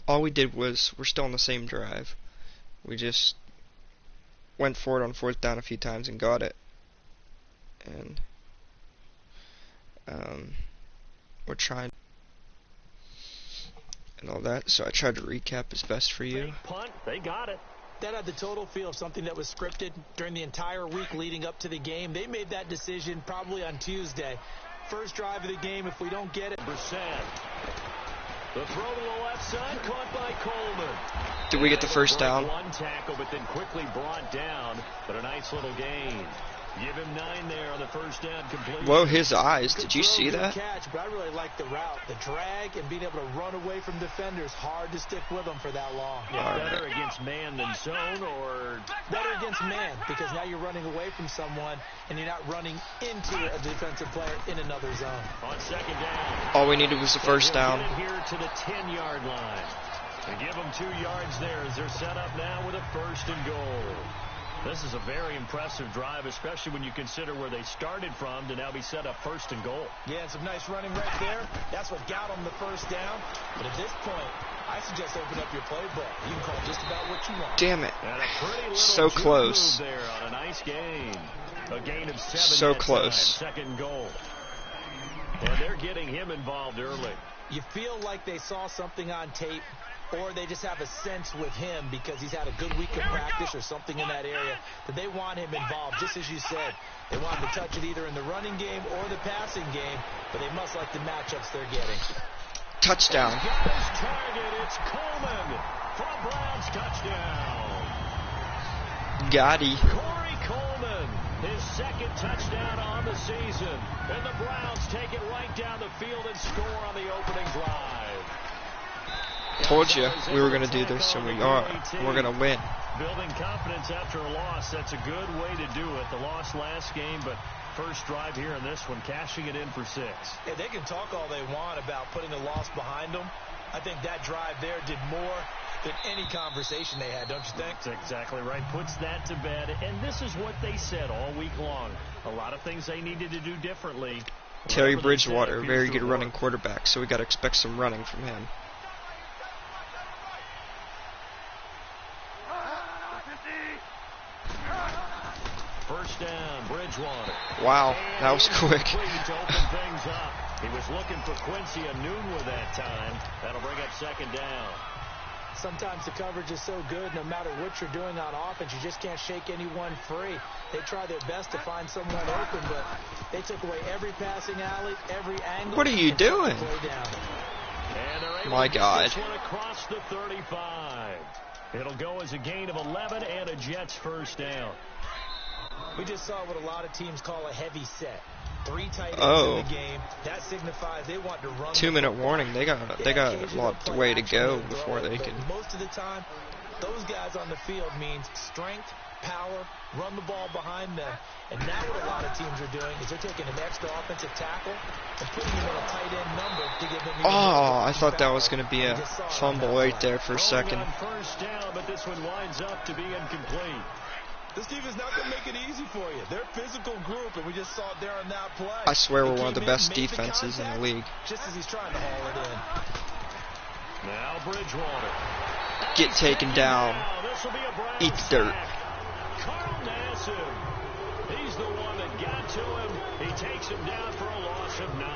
all we did was, we're still on the same drive. We just went for it on 4th down a few times and got it. And we're trying and all that. So I tried to recap as best for you. Punt, they got it. That had the total feel of something that was scripted during the entire week leading up to the game. They made that decision probably on Tuesday. First drive of the game, if we don't get it. Brissett. The throw to the left side, caught by Coleman. Did we get the first down? One tackle, but then quickly brought down. But a nice little gain. Give him 9 there on the first down completion. Whoa, his eyes. Did you see that? Catch, but I really like the route. The drag and being able to run away from defenders. Hard to stick with them for that long. Yeah, better against man than zone, or better against man, because now you're running away from someone and you're not running into a defensive player in another zone. On second down. All we needed was the first down. Get it here to the 10-yard line. And give them 2 yards there as they're set up now with a 1st and goal. This is a very impressive drive, especially when you consider where they started from to now be set up 1st and goal. Yeah, some nice running right there. That's what got them the first down. But at this point, I suggest open up your playbook. You can call just about what you want. Damn it. So close. There on a nice gain. A gain of 7. So close. 2nd goal. And they're getting him involved early. You feel like they saw something on tape, or they just have a sense with him because he's had a good week of practice or something in that area that they want him involved. Just as you said, they want him to touch it either in the running game or the passing game, but they must like the matchups they're getting. Touchdown. He's got his target. It's Coleman for a Browns touchdown. Gotti. Corey Coleman, his 2nd touchdown on the season. And the Browns take it right down the field and score on the opening drive. Told you we were going to do this, and we are. We're going to win. Building confidence after a loss, that's a good way to do it. The loss last game, but first drive here in this one, cashing it in for 6. Yeah, they can talk all they want about putting the loss behind them. I think that drive there did more than any conversation they had, don't you think? That's exactly right. Puts that to bed. And this is what they said all week long. A lot of things they needed to do differently. Terry Bridgewater, very good running quarterback, so we got to expect some running from him. First down, Bridgewater. Wow, that was quick. To open things up. He was looking for Quincy Enunwa that time. That'll bring up 2nd down. Sometimes the coverage is so good, no matter what you're doing on offense, you just can't shake anyone free. They try their best to find someone open, but they took away every passing alley, every angle. What are you doing? My God. This one across the 35. It'll go as a gain of 11 and a Jets first down. We just saw what a lot of teams call a heavy set. 3 tight ends in the game. That signifies they want to run. 2-minute warning. They got a lot way to go before they can. Most of the time, those guys on the field means strength, power, run the ball behind them. And now what a lot of teams are doing is they're taking an extra offensive tackle and putting him in a tight end number to give them. I thought that was going to be a fumble right there for a second. First down, but this one winds up to be incomplete. This team is not going to make it easy for you. They're a physical group, and we just saw it there on that play. I swear we're one of the best defenses in the league. Just as he's trying to haul it in. Now Bridgewater. Get taken down. Eat dirt. Carl Nassib. He's the one that got to him. He takes him down for a loss of 9.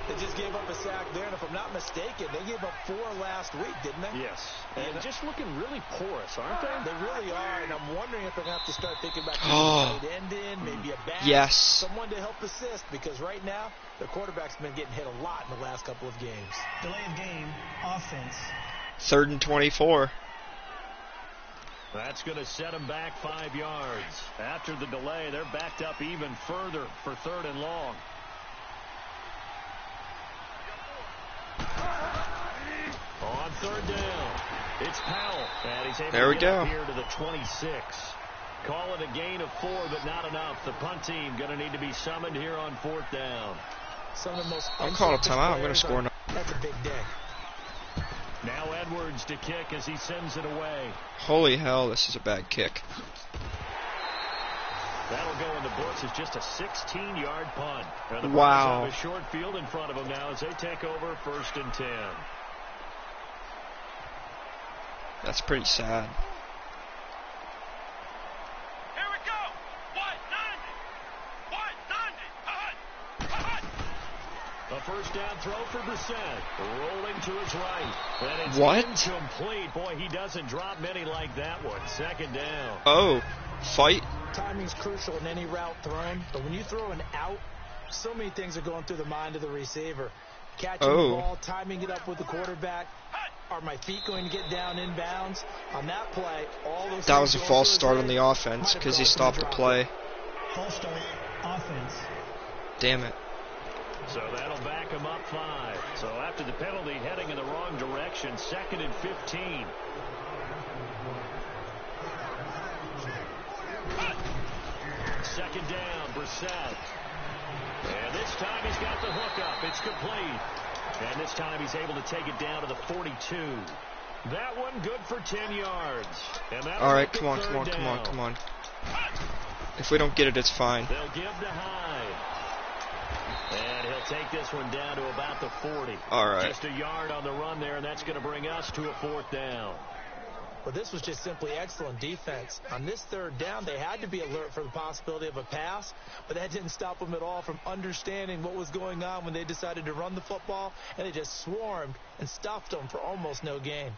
They just gave up a sack there, and if I'm not mistaken, they gave up 4 last week, didn't they? Yes. And just looking really porous, aren't they? They really are, and I'm wondering if they're going to have to start thinking about getting a tight end in, maybe a back. Yes. Someone to help assist, because right now, the quarterback's been getting hit a lot in the last couple of games. Delay of game, offense. 3rd and 24. That's going to set them back 5 yards. After the delay, they're backed up even further for 3rd and long. On 3rd down, it's Powell, and he's able to get up here to the 26. Call it a gain of 4, but not enough. The punt team going to need to be summoned here on 4th down. Some of the most I'm calling a timeout. I'm going to score now. That's a big day. Now Edwards to kick as he sends it away. Holy hell, this is a bad kick. That'll go in the books as just a 16-yard punt. And the wow. Browns have a short field in front of them now as they take over 1st and 10. That's pretty sad. A first down throw for Brissett. Rolling to his right. And it's What? incomplete. Boy, he doesn't drop many like that one. Second down. Oh, fight. Timing's crucial in any route thrown, but when you throw an out, so many things are going through the mind of the receiver. Catching the ball, timing it up with the quarterback. Are my feet going to get down inbounds? On that play, all those That was a things false going start through on his the head offense might have because he caused him to stopped the drop it. play. False start, offense. Damn it. So that'll back him up 5. So after the penalty, heading in the wrong direction, 2nd and 15. Second down, Brissett. And this time he's got the hookup. It's complete. And this time he's able to take it down to the 42. That one good for 10 yards. And All right, come on. If we don't get it, it's fine. They'll give to Hyde. And he'll take this one down to about the 40. All right. Just a yard on the run there, and that's going to bring us to a 4th down. Well, this was just simply excellent defense. On this 3rd down, they had to be alert for the possibility of a pass, but that didn't stop them at all from understanding what was going on when they decided to run the football, and they just swarmed and stuffed them for almost no gain.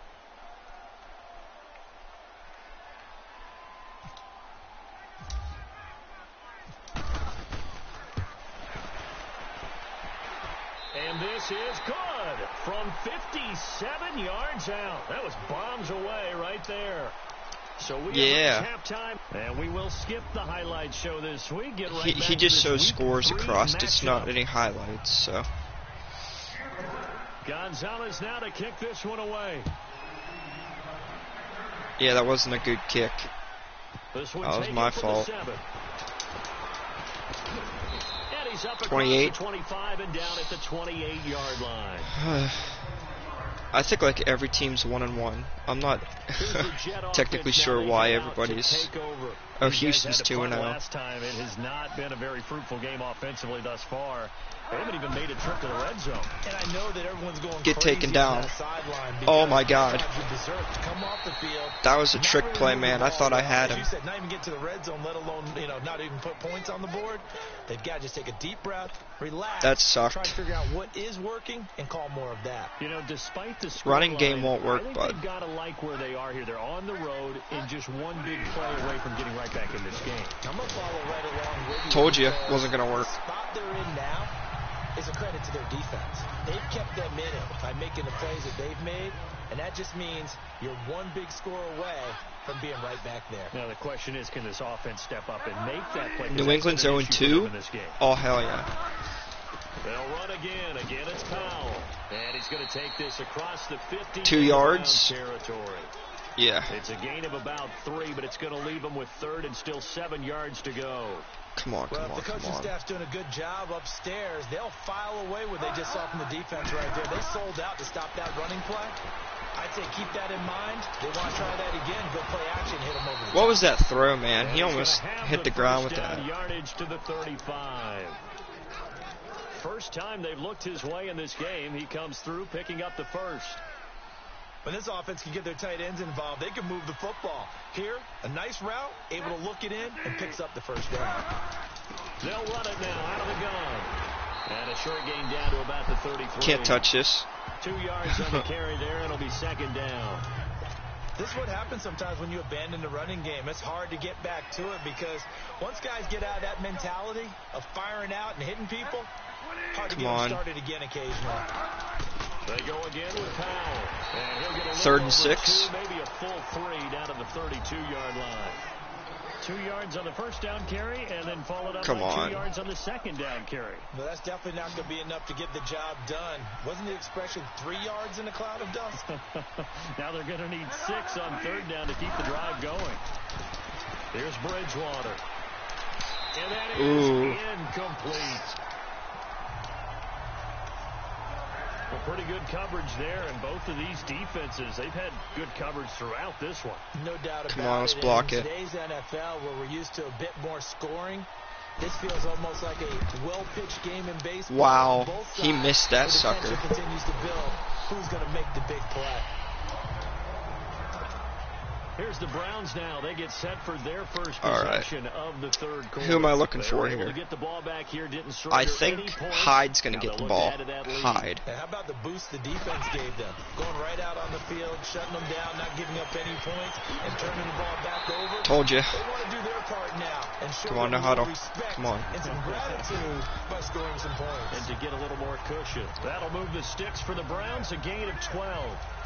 And this is good from 57 yards out. That was bombs away right there. So we have halftime, and we will skip the highlight show this week. Get right back He just to this shows week scores 3 across. It's not matchup. any highlights, so. Gonzalez now to kick this one away. Yeah, that wasn't a good kick. This one That was taken my from fault. the 7. And he's up across 28. the 25 and down at the 28-yard line. I think like every team's 1-1. I'm not technically sure why everybody's. Oh, Houston's 2-0. Last time it has not been a very fruitful game offensively thus far. They haven't even made a trip to the red zone. And I know that everyone's going Get crazy taken on down. that sideline Oh because my God. you deserve to come off the field. That was a not trick really play, move the man. I ball thought I well. had As him. you said, not even get to the red zone, let alone, not even put points on the board. They've got to just take a deep breath, relax. That sucked. Try to figure out what is working and call more of that. Despite the Running scoreline, game won't work, I think bud. they've got to like where they are here. They're on the road and just one big play away from getting right back in this game. I'm going to follow right along with you. Told you, because wasn't gonna work. The spot they're in now is a credit to their defense. They've kept them in it by making the plays that they've made, and that just means you're one big score away from being right back there. Now the question is, can this offense step up and make that play? New England's 0-2. Oh, hell yeah. They'll run again. Again, it's Powell. And he's going to take this across the 50. 2 yards. Territory. Yeah. It's a gain of about 3, but it's going to leave them with 3rd and still 7 yards to go. Come on. Well, if the coaching staff's doing a good job upstairs, they'll file away what they just saw from the defense right there. They sold out to stop that running play. I'd say keep that in mind. They want to try that again. Go play action, hit them over the top. What was that throw, man? He And almost he's gonna have hit the ground with first down that. Yardage to the 35. First time they've looked his way in this game. He comes through picking up the first. When this offense can get their tight ends involved, they can move the football. Here, a nice route, able to look it in, and picks up the first down. They'll run it now out of the gun. And a short gain down to about the 33. Can't touch this. 2 yards on the carry there, and it'll be 2nd down. This is what happens sometimes when you abandon the running game. It's hard to get back to it because once guys get out of that mentality of firing out and hitting people, hard to get them started again occasionally. They go again with Powell. And he'll get a 3rd and little over 6. 2, maybe a full 3 down to the 32-yard line. 2 yards on the first down carry, and then followed up by 2 yards on the second down carry. Well, that's definitely not going to be enough to get the job done. Wasn't the expression 3 yards in a cloud of dust? Now they're going to need 6 on 3rd down to keep the drive going. Here's Bridgewater. And that is incomplete. Well, pretty good coverage there, and both of these defenses, they've had good coverage throughout this one. No doubt about it. Come on, let's block it. In today's NFL, where we're used to a bit more scoring, this feels almost like a well-pitched game in baseball. Wow, Both sides, he missed that the sucker. tension continues to build. Who's going to make the big play? Here's the Browns now. They get set for their first All right. possession of the third quarter. Who am I looking They for were able here? to get the ball back here, didn't I surrender think any points. Hyde's going to Now get the they'll ball. look to add to that lead. Hyde. And how about the boost the defense gave them? Going right out on the field, shutting them down, not giving up any points, and turning the ball back over. Told you. They want to do their part now and show Come on, them no a little huddle. respect Come on. and some gratitude by scoring some points. And to get a little more cushion. That'll move the sticks for the Browns, a gain of 12.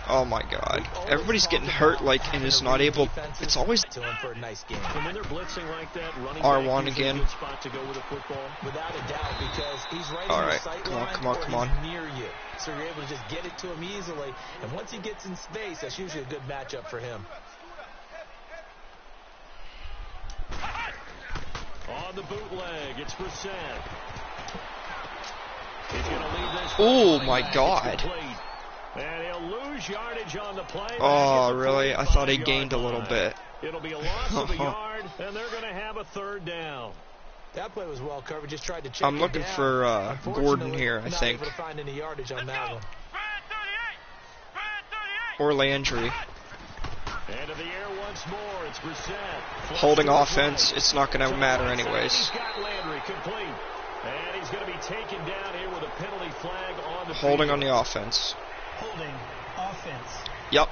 Oh my God. Everybody's getting hurt, like, and is not able. It's always to him for a nice game. And when they're blitzing like that, running R1 back again. is a good spot to go with a football. Without a doubt, because he's right All in your right. sight Come on, line come on, or come he's on. near you. So you're able to just get it to him easily. And once he gets in space, that's usually a good matchup for him. On the bootleg, it's Brissett. He's going to leave this. Oh my God. And he'll lose yardage on the play. Oh, really? I thought he gained a little bit. It'll be a loss of a yard, and they're going to have a third down. That play was well covered. Just tried to check I'm it looking down. for Gordon here, I Not think. able to find any yardage on that one. Or Landry. And to the air once more, it's Brissett. Holding offense, it's not going to matter anyways. He's got Landry complete. And he's going to be taken down here with a penalty flag on the Holding field. on the offense. Holding offense. Yep.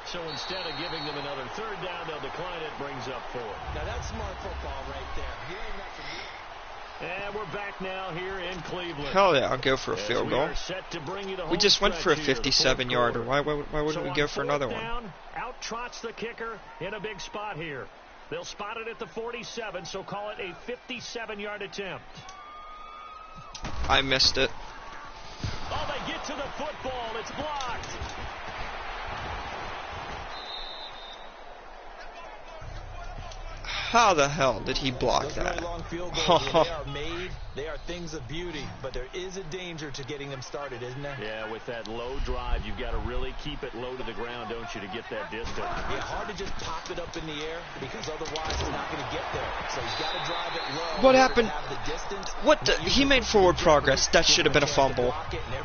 So instead of giving them another third down, they'll decline it, brings up 4. Now that's smart football right there. He ain't nothing. And we're back now here in Cleveland. Hell yeah, I'll go for a As field we goal. are set to bring you the We home just went for a stretch here, the 57-yarder. fourth quarter. Why wouldn't So we on go for another fourth one? down, out trots the kicker in a big spot here. They'll spot it at the 47, so call it a 57-yard attempt. I missed it. Oh, they get to the football. It's blocked. How the hell did he block Those that? really long field goals, when they are made, they are things of beauty, but there is a danger to getting them started, isn't there? Yeah, with that low drive, you've got to really keep it low to the ground, don't you, to get that distance. Yeah, hard to just pop it up in the air because otherwise it's not going to get there. So he's got to drive it low. What in order to happened? have the distance. What the? He made forward progress. That should have been a fumble.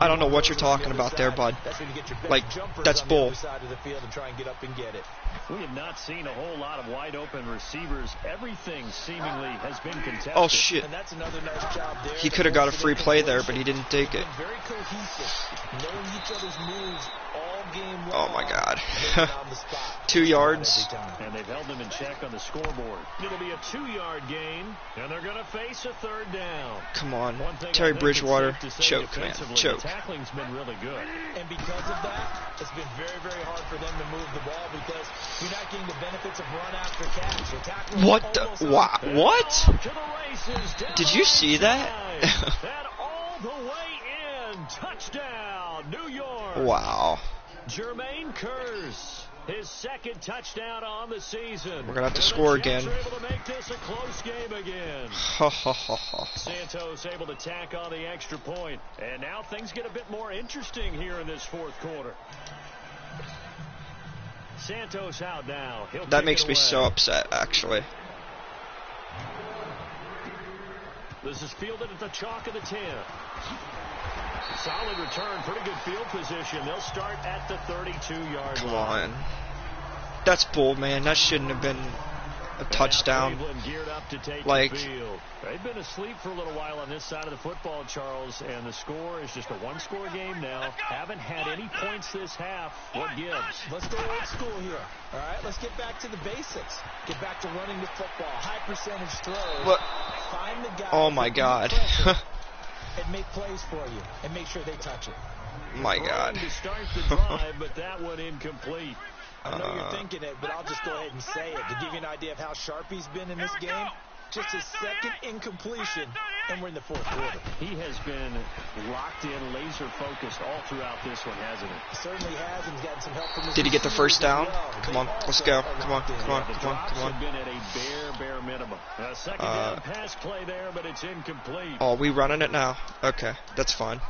I don't know what you're talking about there, bud. That's when you get your best Like, jumpers that's on bull. the other side of the field and try and get up and get it. We have not seen a whole lot of wide open receivers. Everything seemingly has been contested. Oh shit. And that's another nice job there. He could have got a free play there, but he didn't take it. Very cohesive, knowing each other's moves all game long. Oh my God. On the spot. 2 yards. Every time. And they've held them in check on the scoreboard. It'll be a 2-yard gain, and they're going to face a third down. Come on. One thing I Terry think Bridgewater. it's safe to say Choke, man. defensively, Choke. The tackling's been really good. And because of that, it's been very, very hard for them to move the ball because you're not getting the benefits of run after catch. Your tackling What is the? almost Wow. And What? off to the races, down Did you see that? and all the way in. Touchdown, New York. Wow. Jermaine Kearse, his second touchdown on the season. We're gonna have to And score the Jets again. are able to make this a close game again. Ha ha ha ha. Santos able to tack on the extra point. And now things get a bit more interesting here in this fourth quarter. Santos out now. He'll That kick makes it me away. so upset, actually. This is fielded at the chalk of the 10. Solid return, pretty good field position. They'll start at the 32-yard Come line. on. That's bull, man. That shouldn't have been a touchdown. Cleveland geared up to take Like- the field. They've been asleep for a little while on this side of the football, Charles, and the score is just a one-score game now. Haven't had any points this half. What gives? Let's go old school here. All right, let's get back to the basics. Get back to running the football. High percentage throws. What? Find the guys Oh my that God. can pressure and make plays for you and make sure they touch it. My God. Trying to start the drive, but that one incomplete. I know you're thinking it, but I'll just go ahead and say it. To give you an idea of how sharp he's been in this game, just his second incompletion, and we're in the fourth quarter. He has been locked in, laser-focused all throughout this one, hasn't he? He certainly has, and he's gotten some help from his Did he get the first receivers as down? well. Come They on, let's also go. are Come on, locked in. come on, The come on, drops come on. have been at a bare minimum. A second down pass play there, but it's incomplete. Oh, we running it now? Okay, that's fine.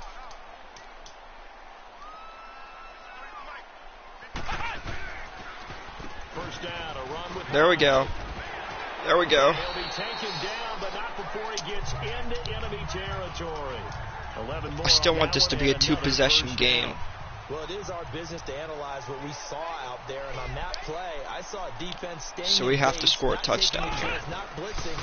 First down, a run with There we go. There we go. He'll be taken down, but not before he gets into enemy territory. 11 more I still on want that this to one be a and another two-possession first game. down. Well, it is our business to analyze what we saw out there, and on that play, I saw a defense staying So we in have to base, score a not taking touchdown a here. chance, not blitzing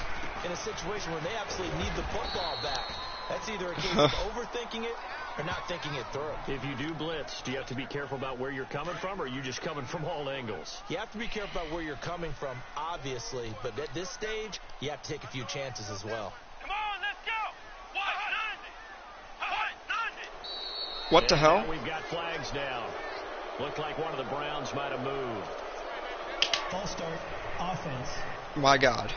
in a situation where they absolutely need the football back. That's either a case of overthinking it or not thinking it through. If you do blitz, do you have to be careful about where you're coming from, or are you just coming from all angles? You have to be careful about where you're coming from, obviously, but at this stage, you have to take a few chances as well. Come on, let's go. What the hell? Now we've got flags down. Looked like one of the Browns might have moved. False start. Offense. My God.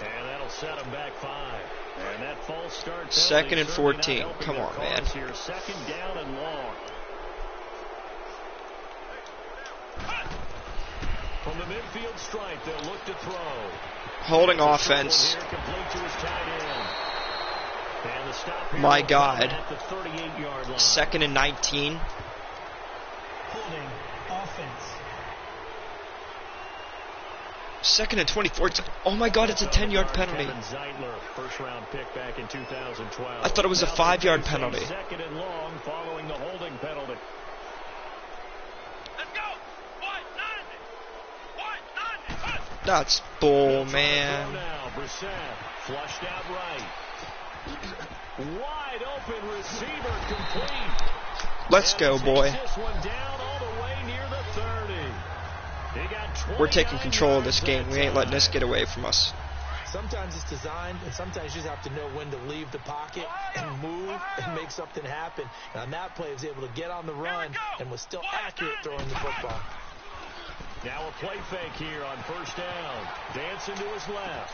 And that'll set them back 5. And that false start penalty 2nd and certainly 14. not helping Come their on, man. cause here. 2nd down and long. From the midfield stripe, they'll look to throw. Holding offense. Here, complete to his tight end. And the stop here My will God. come at the 38-yard line. 2nd and 19. Holding. Offense. 2nd and 24. Oh my God, it's a 10-yard penalty. Kevin Zeitler, first-round pick back in 2012. I thought it was a Now 5-yard they face a penalty. 2nd and long following the holding penalty. Let's go. That's bull, They'll try to throw man. now. Brissett flushed out right. Wide open receiver complete. Let's go, boy. This one down all the way near the 30. He got We're taking 29 control of this yards game. that We ain't letting this time. get away from us. Sometimes it's designed, and sometimes you just have to know when to leave the pocket and move and make something happen. And on that play, he was able to get on the run and was still accurate throwing the football. Now a play fake here on first down. Dancing to his left.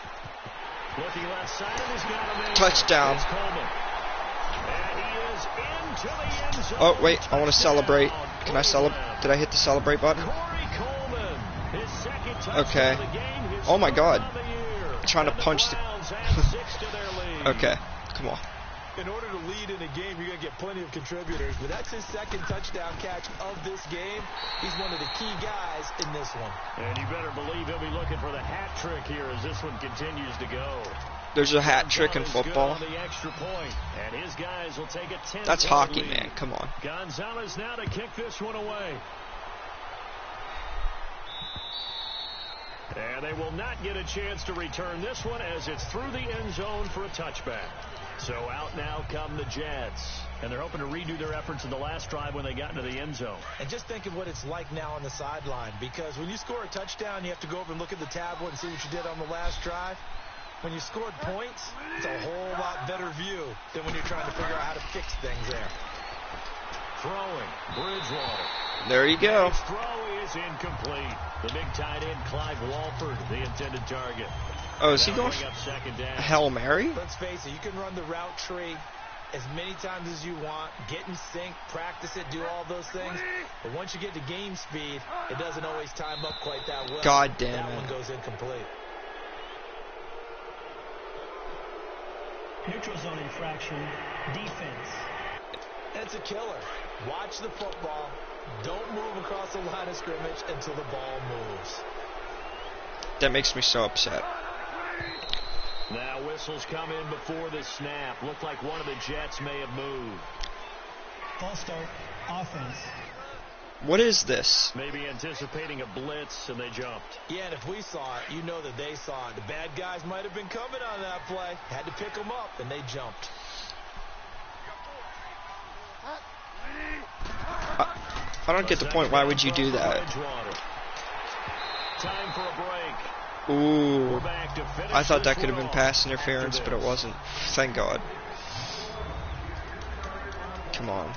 Looking left side, and he's got him in. Touchdown. It's Coleman. And he is into the end zone. Oh, wait. I want to celebrate. Can I celebrate? Touchdown. Did I hit the celebrate button? Corey Coleman, his second touchdown Okay. of the game, his Oh my God. third on the year. Trying to And punch the... Browns add 6 to their lead. Okay. Come on. In order to lead in a game, you're going to get plenty of contributors, but that's his second touchdown catch of this game. He's one of the key guys in this one. And you better believe he'll be looking for the hat trick here as this one continues to go. There's a hat trick in Gonzalez good football. on the extra point, and his guys will take a 10-point That's hockey, lead. man. Come on. Gonzalez now to kick this one away. And they will not get a chance to return this one as it's through the end zone for a touchback. So out now come the Jets. And they're hoping to redo their efforts in the last drive when they got into the end zone. And just think of what it's like now on the sideline, because when you score a touchdown, you have to go over and look at the tablet and see what you did on the last drive. When you scored points, it's a whole lot better view than when you're trying to figure out how to fix things there. Throwing, Bridgewater. There you go. His throw is incomplete. The big tight end, Clive Walford, the intended target. Oh, is he Now going bring up second down. Hail Mary? Let's face it, you can run the route tree as many times as you want, get in sync, practice it, do all those things. But once you get to game speed, it doesn't always time up quite that well. God damn that it. one goes incomplete. Neutral zone infraction. Defense. It's a killer. Watch the football. Don't move across the line of scrimmage until the ball moves. That makes me so upset. Now whistles come in before the snap. Looked like one of the Jets may have moved. False start. Offense. What is this? Maybe anticipating a blitz, and they jumped. Yeah, and if we saw it, you know that they saw it. The bad guys might have been coming on that play. Had to pick them up, and they jumped. I don't get the point. Why would you do that? Bridgewater. Time for a break. Ooh. We're back to finish I thought that this could have one been off pass after interference, but it this. wasn't. Thank God. Come on.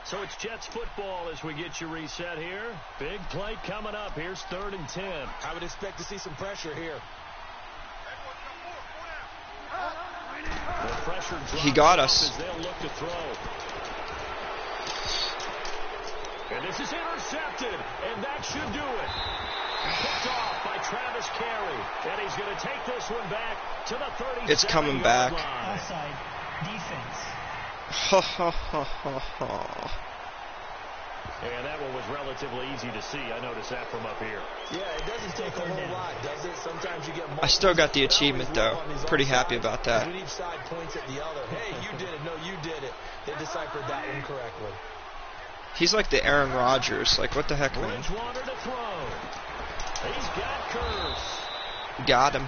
So it's Jets football as we get you reset here. Big play coming up. Here's 3rd and 10. I would expect to see some pressure here. The pressure drops He got off us. as they'll look to throw. And this is intercepted, and that should do it. Picked off by Travis Carey, and he's going to take this one back to the 37. It's coming back. Offside. Defense. Ha ha ha ha ha. And that one was relatively easy to see. I noticed that from up here. Yeah, it doesn't take a whole lot, does it? Sometimes you get I still got the multiples. achievement, They always though. love on these Pretty happy offsides, about that. When each side points at the other. Hey, you did it. No, you did it. They deciphered that one correctly. He's like the Aaron Rodgers. Like, what the heck, man? Bridgewater to throw. He's got Curse. Got him.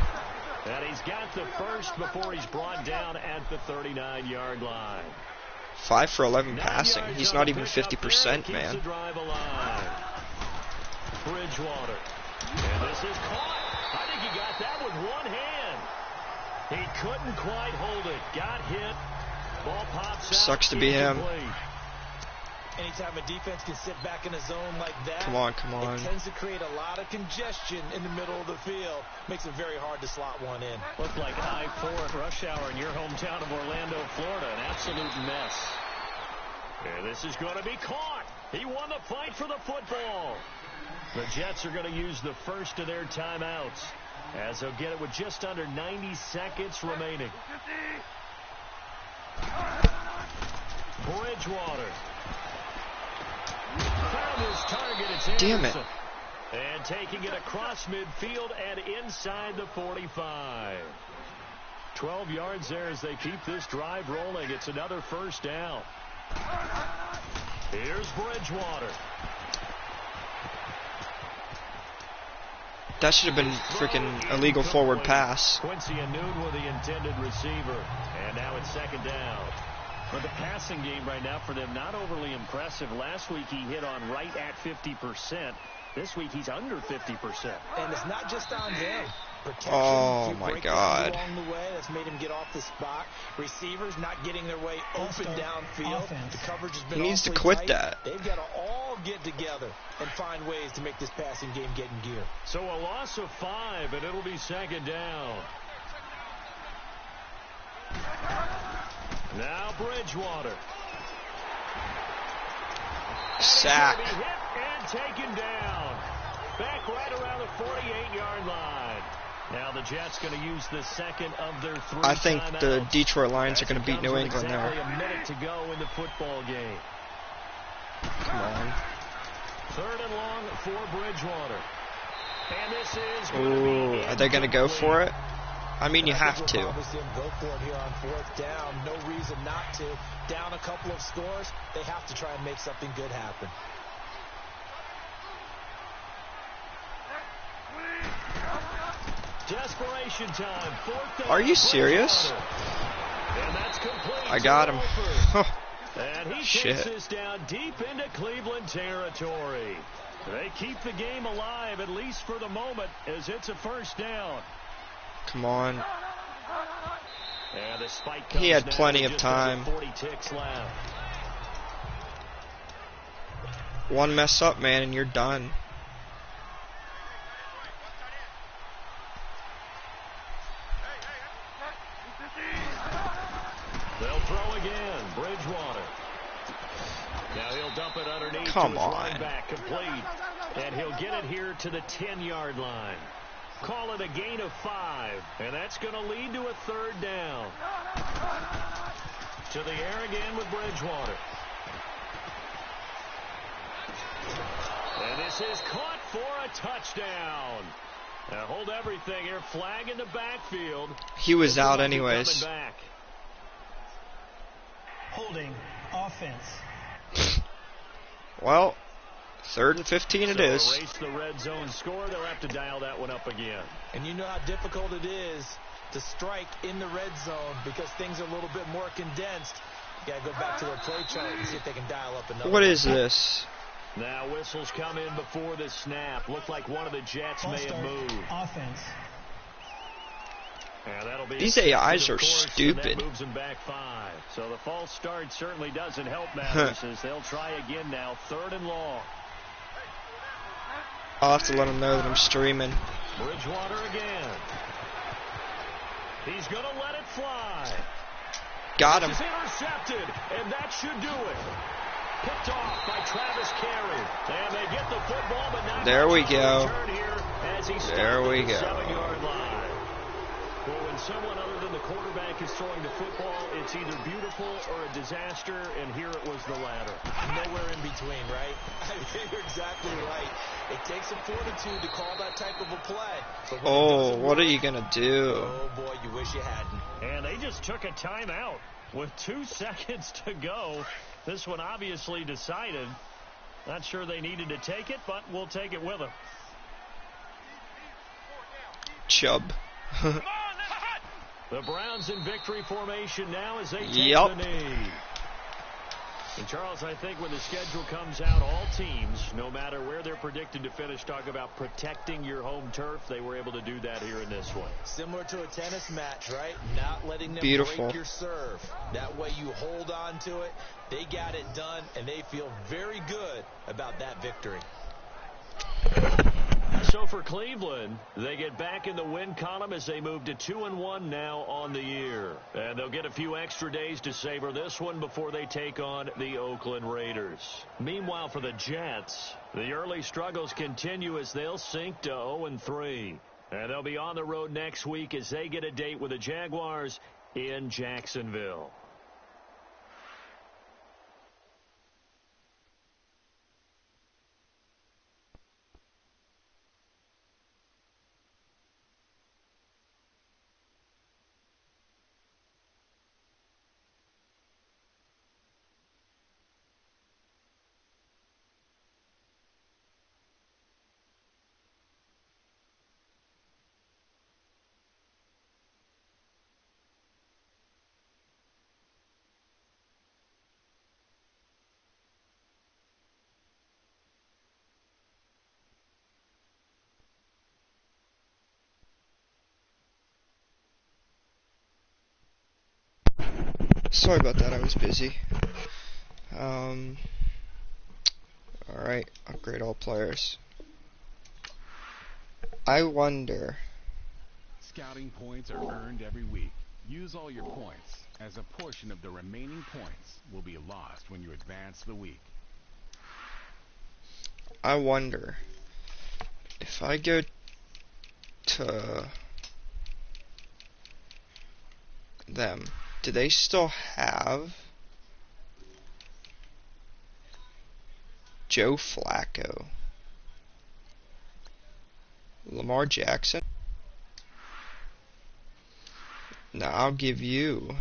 And he's got the first before he's brought down at the 39-yard line. 5 for 11 9 passing. yards He's on not the even pickup 50%, there, man. keeps the drive alive. Bridgewater. And this is caught. I think he got that with one hand. He couldn't quite hold it. Got hit. Ball pops out. Sucks to be him. Incomplete. Anytime a defense can sit back in a zone like that, Come on, come on. it tends to create a lot of congestion in the middle of the field. Makes it very hard to slot one in. Looked like I-4 at rush hour in your hometown of Orlando, Florida. An absolute mess. And this is going to be caught. He won the fight for the football. The Jets are going to use the first of their timeouts, as they'll get it with just under 90 seconds remaining. Bridgewater. Found his target. It's Damn it. Anderson. And taking it across midfield and inside the 45. 12 yards there as they keep this drive rolling. It's another first down. Here's Bridgewater. That should have been freaking illegal forward pass. Quincy Anoon with the intended receiver. And now it's second down. But the passing game right now for them, not overly impressive. Last week he hit on right at 50%. This week he's under 50%. And it's not just on him. Protection, Oh, few my breakdowns God. along the way, that's made him get off the spot. Receivers not getting their way open downfield. Offense. The coverage has been He needs to awfully quit tight. that. They've got to all get together and find ways to make this passing game get in gear. So a loss of 5, and it'll be second down. Now Bridgewater. Sack. And he's gonna be hit and taken down. Back right around the 48-yard line. Now the Jets going to use the second of their 3 I think timeouts. the Detroit Lions are As going it to beat comes New with England exactly there. a minute to go in the football game. Come on. Third and long for Bridgewater. And this is going Ooh, to be are they going to go for it? I mean, you And I have think to. we'll probably see them go for it here on fourth down. No reason not to. Down a couple of scores, they have to try and make something good happen. Desperation time. Fourth down. Are you serious? And that's complete. I got him. And he Shit. takes this down deep into Cleveland territory. They keep the game alive, at least for the moment, as it's a first down. Come on. And the spike He had comes now plenty with of just under time. 40 ticks left. One mess up, man, and you're done. They'll throw again. Bridgewater. Now he'll dump it underneath Come to his on. line back, complete. And he'll get it here to the 10-yard line. Call it a gain of 5. And that's going to lead to a third down. To the air again with Bridgewater. And this is caught for a touchdown. Now hold everything here. Flag in the backfield. He was This out will be anyways. coming back. Holding. Offense. Well, 3rd and 15 it So is. erase the red zone score. They'll have to dial that one up again. And you know how difficult it is to strike in the red zone because things are a little bit more condensed. You got to go back to their play chart and see if they can dial up another. What is this? Now whistles come in before the snap. Looked like one of the Jets Ball may have start. moved. Offense. Yeah, that'll be These accepted, AIs of are course, and stupid. that moves them back 5. So the false start certainly doesn't help matters as they'll try again now. 3rd and long. I'll have to let him know that I'm streaming. Bridgewater again. He's going to let it fly. Got him. This is intercepted, and that should do it. Picked off by Travis Carey. And they get the football, but not There we much go. return here as he There stopped we at the go. 7-yard line. Well, when someone other than the quarterback is throwing the football, it's either beautiful or a disaster, and here it was the latter. Nowhere in between, right? I think you're exactly right. It takes some fortitude to call that type of a play. But when it Oh, doesn't what are work, you going to do? oh, boy, you wish you hadn't. And they just took a timeout with 2 seconds to go. This one obviously decided. Not sure they needed to take it, but we'll take it with them. Chubb. The Browns in victory formation now as they take Yup. the knee. And Charles, I think when the schedule comes out, all teams, no matter where they're predicted to finish, talk about protecting your home turf. They were able to do that here in this one. Similar to a tennis match, right? Not letting them Beautiful. break your serve. That way you hold on to it. They got it done, and they feel very good about that victory. So for Cleveland, they get back in the win column as they move to 2-1 now on the year. And they'll get a few extra days to savor this one before they take on the Oakland Raiders. Meanwhile, for the Jets, the early struggles continue as they'll sink to 0-3. And they'll be on the road next week as they get a date with the Jaguars in Jacksonville. Sorry about that, I was busy. Alright, upgrade all players. I wonder. Scouting points are earned every week. Use all your points, as a portion of the remaining points will be lost when you advance the week. I wonder if I go to them, do they still have Joe Flacco, Lamar Jackson? Now I'll give you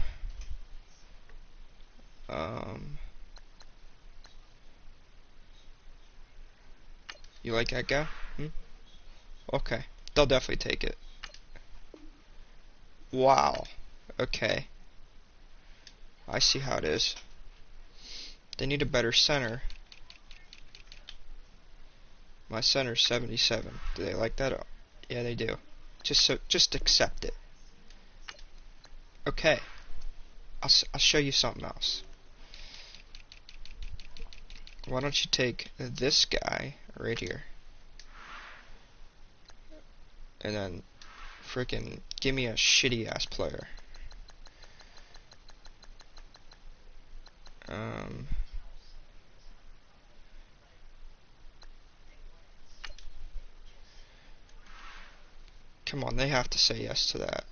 you like that guy? Okay, they'll definitely take it. Wow. Okay. I see how it is. They need a better center. My center's 77. Do they like that? Yeah, they do. Just accept it. Okay. I'll show you something else. Why don't you take this guy right here, and then freaking give me a shitty ass player. Come on, they have to say yes to that.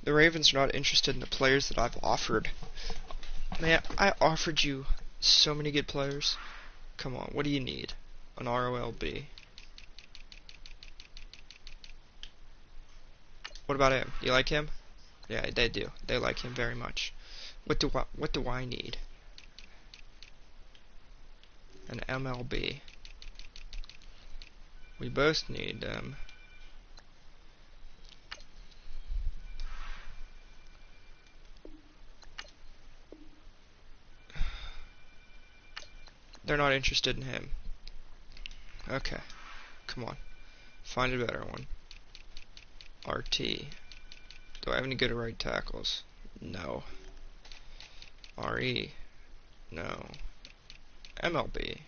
The Ravens are not interested in the players that I've offered. Man, I offered you so many good players. Come on, what do you need? An ROLB. What about him? You like him? Yeah, they do. They like him very much. What do I need? An MLB. We both need them. They're not interested in him. Okay. Come on. Find a better one. RT. Do I have any good right tackles? No. RE. No. MLB.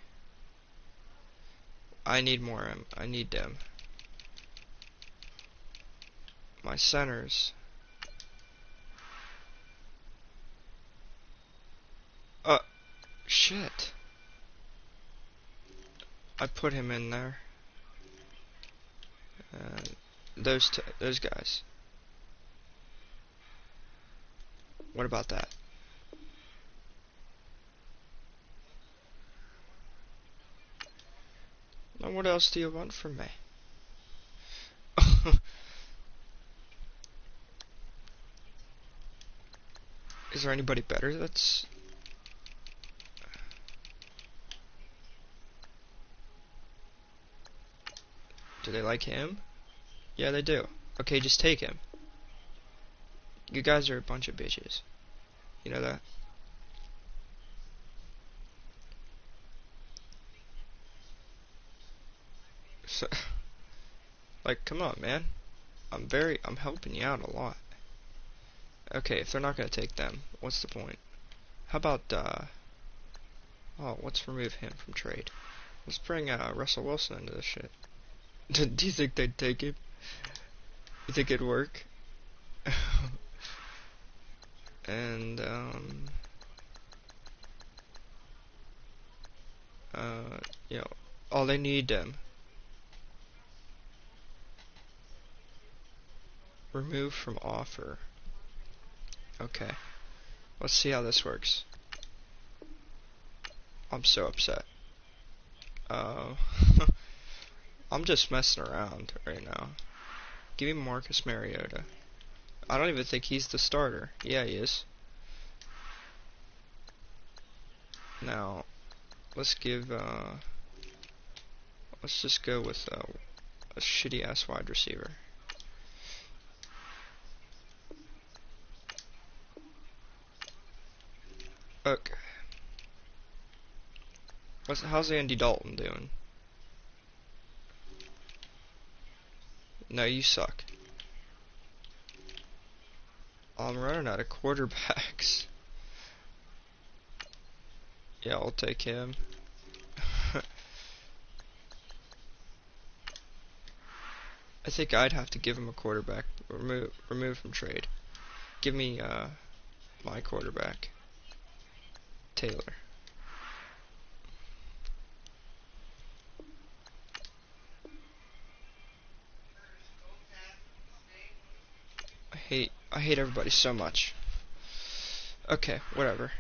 I need more. I need them. My centers. Shit. I put him in there. Those guys. What about that? Now what else do you want from me? Is there anybody better that's... Do they like him? Yeah, they do. Okay, just take him. You guys are a bunch of bitches. You know that? So, like, come on, man. I'm helping you out a lot. Okay, if they're not gonna take them, what's the point? How about, oh, let's remove him from trade. Let's bring, Russell Wilson into this shit. Do you think they'd take him? You think it'd work? And, you know, all they need, remove from offer. Okay. Let's see how this works. I'm so upset. I'm just messing around right now. Give me Marcus Mariota. I don't even think he's the starter. Yeah, he is. Now, let's give, let's just go with, a shitty-ass wide receiver. Okay. How's Andy Dalton doing? No, you suck. I'm running out of quarterbacks. Yeah, I'll take him. I think I'd have to give him a quarterback. Remove from trade. Give me, my quarterback. Taylor. I hate everybody so much. Okay, whatever.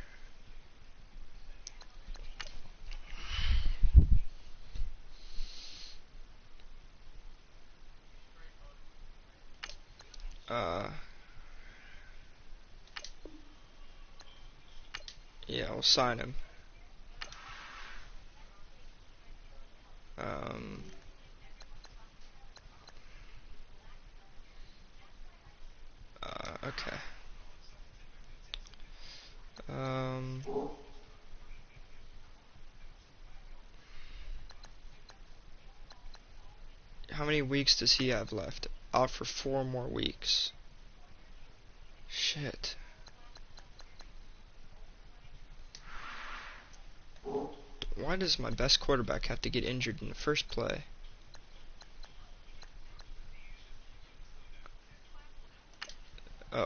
Yeah, I'll sign him. Okay. How many weeks does he have left? Out for 4 more weeks. Shit. Why does my best quarterback have to get injured in the first play?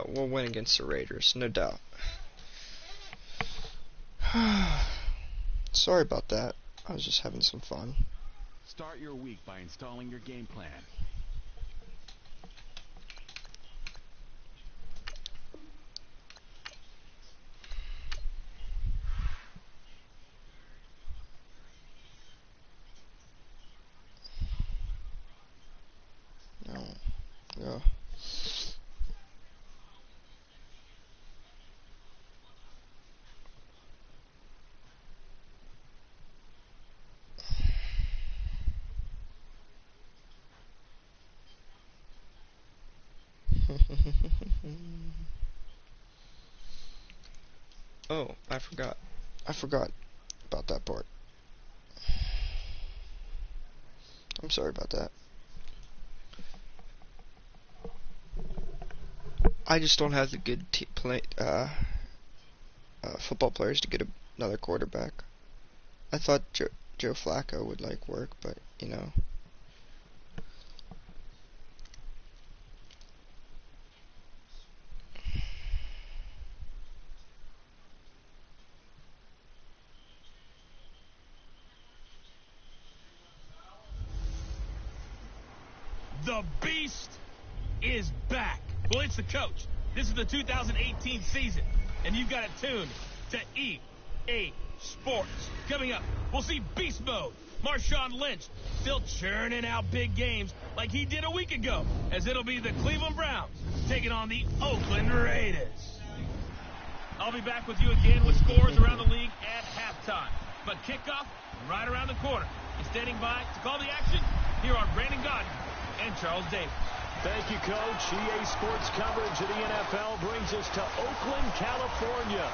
We'll win against the Raiders, no doubt. Sorry about that. I was just having some fun. Start your week by installing your game plan. No. No. Oh, I forgot. I forgot about that part. I'm sorry about that. I just don't have the good football players to get another quarterback. I thought Joe Flacco would like work, but you know. The Beast is back. Well, it's the coach. This is the 2018 season, and you've got it tuned to EA Sports. Coming up, we'll see Beast Mode. Marshawn Lynch still churning out big games like he did a week ago, as it'll be the Cleveland Browns taking on the Oakland Raiders. I'll be back with you again with scores around the league at halftime. But kickoff right around the corner. And standing by to call the action, here are Brandon Gaudin and Charles Davis. Thank you, Coach. EA Sports coverage of the NFL brings us to Oakland, California.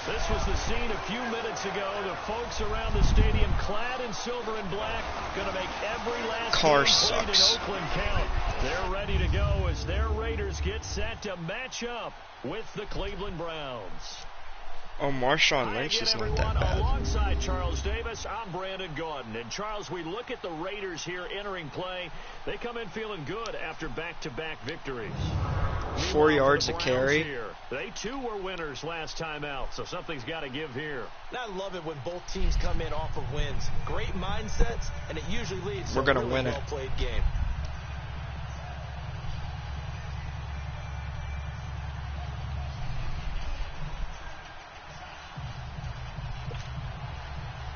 This was the scene a few minutes ago. The folks around the stadium clad in silver and black going to make every last Car game played in sucks. Oakland count. They're ready to go as their Raiders get set to match up with the Cleveland Browns. Oh, Marshawn Hi Lynch again, is not everyone. that bad. Alongside Charles Davis, I'm Brandon Gaudin. And Charles, we look at the Raiders here entering play. They come in feeling good after back-to-back victories. 4 Meanwhile, yards for a the carry. Browns here, they too were winners last time out, so something's got to give here. And I love it when both teams come in off of wins. Great mindsets, and it usually leads to We're gonna a really win it. well-played game.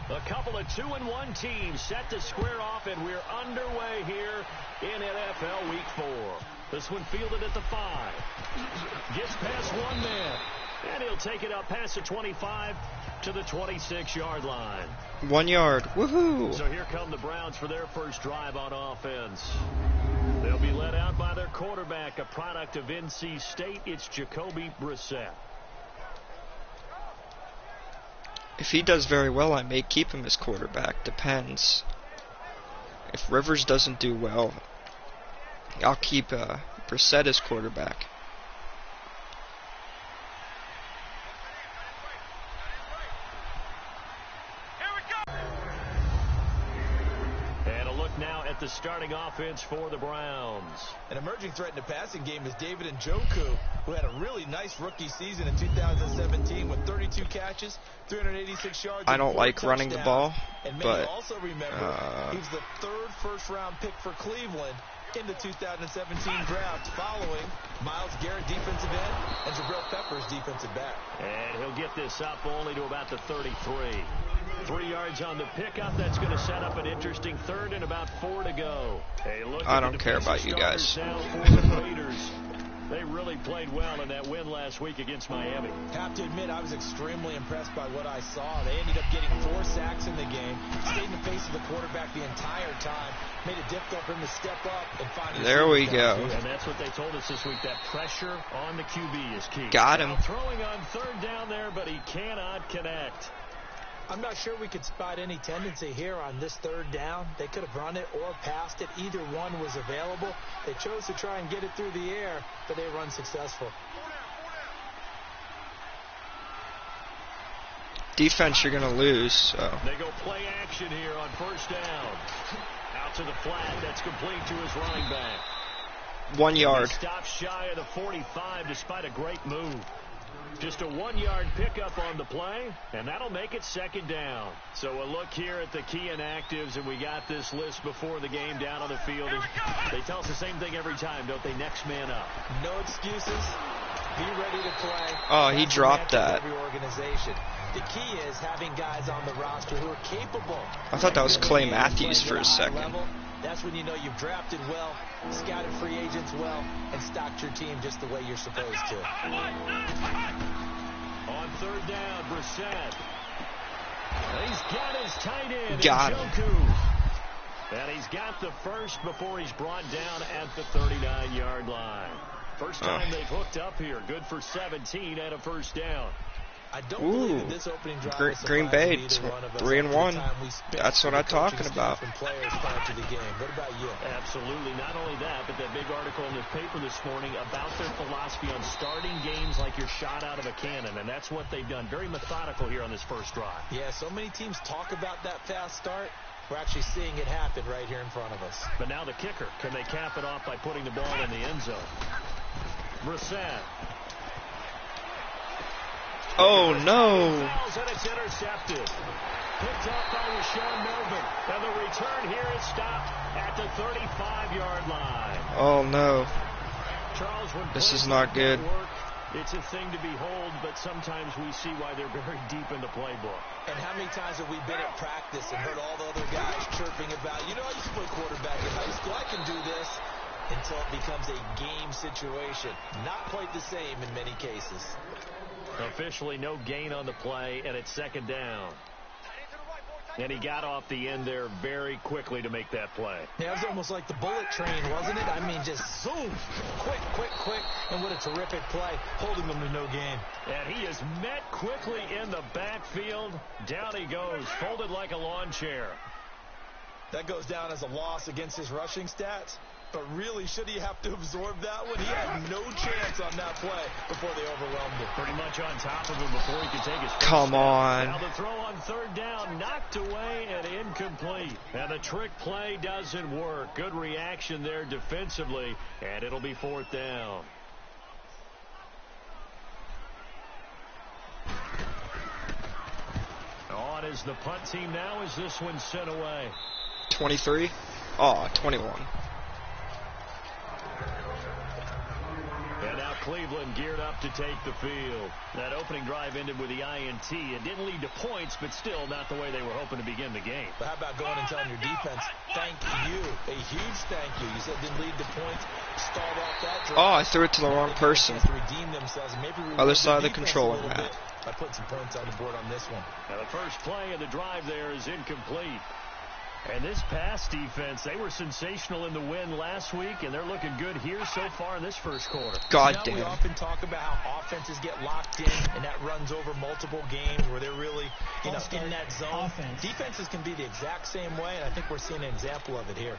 A couple of 2-1 teams set to square off, and we're underway here in NFL Week 4. This one fielded at the 5. Gets past one man, and he'll take it up past the 25 to the 26-yard line. 1 yard. Woohoo! So here come the Browns for their first drive on offense. They'll be led out by their quarterback, a product of NC State. It's Jacoby Brissett. If he does very well, I may keep him as quarterback. Depends. If Rivers doesn't do well, I'll keep Brissett as quarterback. And a look now at the starting offense for the Browns. An emerging threat in the passing game is David Njoku, who had a really nice rookie season in 2017 with 32 catches, 386 yards. I and don't 4 like running the touchdowns. ball, And may but you also remember, he was the third first-round pick for Cleveland in the 2017 draft, following Myles Garrett, defensive end, and Jabril Peppers, defensive back. And he'll get this up only to about the 33. 3 yards on the pickup. That's going to set up an interesting third and about 4 to go. Hey, look I at don't the care about you defensive guys. starters now for the Raiders. They really played well in that win last week against Miami. Have to admit, I was extremely impressed by what I saw. They ended up getting 4 sacks in the game, stayed in the face of the quarterback the entire time, made it difficult for him to step up and find. There we go. And that's what they told us this week. That pressure on the QB is key. Got him. Now throwing on third down there, but he cannot connect. I'm not sure we could spot any tendency here on this third down. They could have run it or passed it. Either one was available. They chose to try and get it through the air, but they were unsuccessful. Defense, you're going to lose, so. They go play action here on first down. Out to the flat. That's complete to his running back. 1 yard. He stops shy of the 45 despite a great move. Just a 1 yard pickup on the play, and that'll make it second down. So a look here at the key inactives, and we got this list before the game down on the field. And they tell us the same thing every time, don't they? Next man up. No excuses. Be ready to play. Oh, he That's the dropped mantra of that. Every organization. The key is having guys on the roster who are capable. I thought that was Clay Playing Matthews at for a high second. level. That's when you know you've drafted well, scouted free agents well, and stocked your team just the way you're supposed to. On third down, Brissett. He's got his tight end, Got him. Njoku. And he's got the first before he's brought down at the 39-yard line. First time they've hooked up here. Good for 17 and a first down. I don't believe that this opening drive Green was Bay, surprising either one of us 3 and after the 1. time we spent That's what with I'm the coaching talking staff about. and players prior to the game. What about you? Absolutely. Not only that, but that big article in the paper this morning about their philosophy on starting games like you're shot out of a cannon, and that's what they've done. Very methodical here on this first drive. Yeah, so many teams talk about that fast start. We're actually seeing it happen right here in front of us. But now the kicker. Can they cap it off by putting the ball in the end zone? Brissett. Oh, no. And it's intercepted. Picked up by Rashawn Melvin. And the return here is stopped at the 35-yard line. Oh, no. Charles, when This plays is not like good. that work, it's a thing to behold, but sometimes we see why they're very deep in the playbook. And how many times have we been at practice and heard all the other guys chirping about, you know, I used to play quarterback in high school. I can do this. until it becomes a game situation. Not quite the same in many cases. Officially no gain on the play, and it's second down. And he got off the end there very quickly to make that play. Yeah, it was almost like the bullet train, wasn't it? I mean, just zoom, quick, quick, quick, and what a terrific play, holding them to no gain. And he is met quickly in the backfield. Down he goes, folded like a lawn chair. That goes down as a loss against his rushing stats. But really, should he have to absorb that one? He had no chance on that play before they overwhelmed him. Pretty much on top of him before he could take his first Come step. on. Now the throw on third down, knocked away and incomplete. And the trick play doesn't work. Good reaction there defensively, and it'll be fourth down. On is the punt team now as this one's sent away. 23? Oh, 21. And now Cleveland geared up to take the field. That opening drive ended with the INT. It didn't lead to points, but still not the way they were hoping to begin the game. But how about going and telling your defense, thank you, a huge thank you. You said it didn't lead to points. Start off that drive. Oh, I threw it to the wrong person. To redeem themselves. Maybe Other side of the defense controller a little mat. bit by putting some points on the board on this one. Now the first play of the drive there is incomplete. And this pass defense, they were sensational in the win last week, and they're looking good here so far in this first quarter. God You know, we damn. often talk about how offenses get locked in, and that runs over multiple games where they're really, in that zone. Offense. Defenses can be the exact same way, and I think we're seeing an example of it here.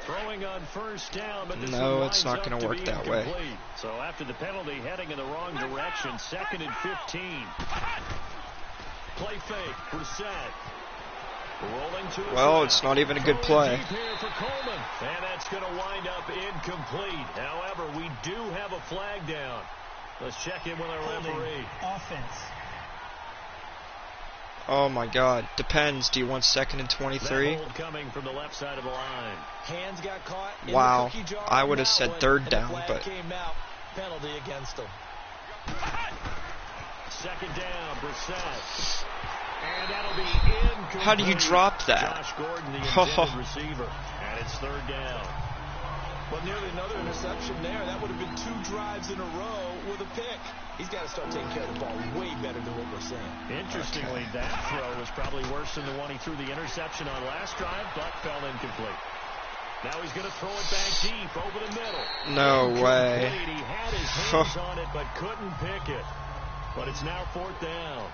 Throwing on first down, but this No, one it's lines not up gonna to work be that way. incomplete. So after the penalty, heading in the wrong direction, 2nd and 15. Play fake, Brissett. Rolling to his Well, left. it's not even a good Throwing play. deep here for Coleman, and that's going to wind up incomplete. However, we do have a flag down. Let's check in with our referee. Offense. Oh my God. Depends. Do you want 2nd and 23? That hold coming from the left side of the line. Hands got caught in Wow. the cookie jar I on would have that said one, 3rd and the down, flag but came out. Penalty against them. 2nd down, Brissett. And that'll be incomplete. how do you drop that? Josh Gordon, the intended receiver. And it's 3rd down. Well, nearly another interception there. That would have been 2 drives in a row with a pick. He's got to start taking care of the ball way better than what we're seeing. Interestingly, that throw was probably worse than the one he threw the interception on last drive, but fell incomplete. Now he's going to throw it back deep over the middle. No way. He had his hands on it, but couldn't pick it. But it's now 4th down.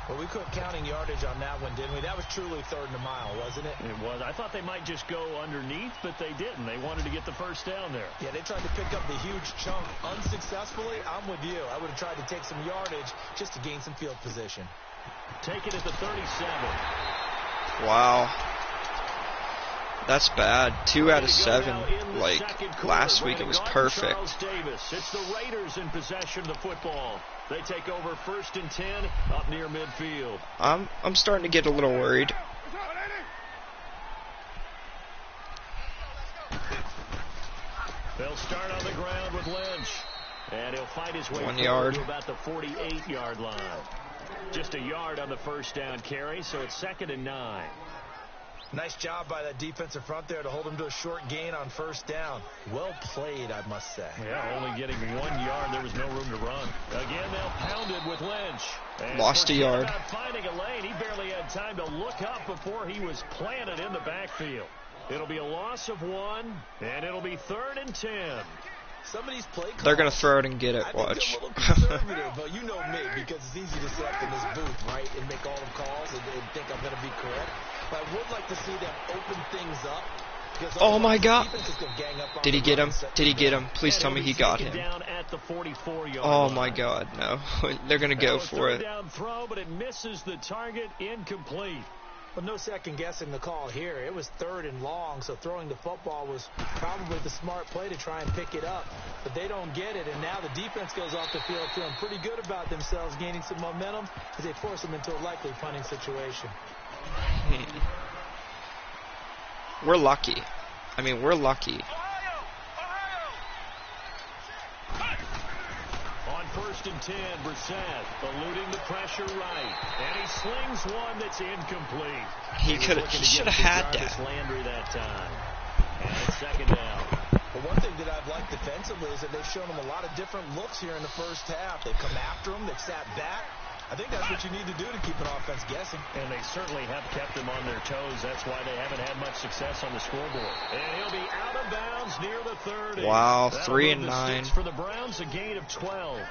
Well, we quit counting yardage on that one, didn't we? That was truly 3rd and a mile, wasn't it? It was. I thought they might just go underneath, but they didn't. They wanted to get the first down there. Yeah, they tried to pick up the huge chunk unsuccessfully. I'm with you. I would have tried to take some yardage just to gain some field position. Take it at the 37. Wow. That's bad. 2 out of 7. Like, last week it was perfect. Charles Davis. It's the Raiders in possession of the football. They take over 1st and 10 up near midfield. I'm starting to get a little worried. They'll start on the ground with Lynch. And he'll fight his way 1 forward yard. to about the 48-yard line. Just a yard on the first down carry, so it's 2nd and 9. Nice job by that defensive front there to hold him to a short gain on 1st down. Well played, I must say. Yeah, only getting 1 yard. There was no room to run. Again, they'll pound it with Lynch. And Lost a forget yard. about finding a lane. He barely had time to look up before he was planted in the backfield. It'll be a loss of 1, and it'll be 3rd and 10. Some of these play calls, They're going to throw it and get it. I think Watch. they're a little conservative, but you know me, because it's easy to sit up in this booth, right, and make all the calls and think I'm going to be correct. But I would like to see them open things up. Oh my God. Defense is gonna gang up on Did he the get run him? and set Did he them get down. him? Please And tell it'll me be he got taken him. down at the 44-yard Oh line. my God, no. They're going to go for it. Down throw, but it misses the target, incomplete. Well, no second guessing the call here. It was 3rd and long, so throwing the football was probably the smart play to try and pick it up. But they don't get it, and now the defense goes off the field feeling pretty good about themselves, gaining some momentum as they force them into a likely punting situation. We're lucky. I mean, we're lucky. On 1st and 10, Brissett eluding the pressure right. And he slings one that's incomplete. He should have had that. Landry that time. And it's 2nd down. But one thing that I've liked defensively is that they've shown him a lot of different looks here in the first half. They've come after him. They've sat back. I think that's what you need to do to keep an offense guessing. And they certainly have kept them on their toes. That's why they haven't had much success on the scoreboard. And he'll be out of bounds near the 30. Wow, That'll 3 move and the 9. sticks for the Browns, a gain of 12.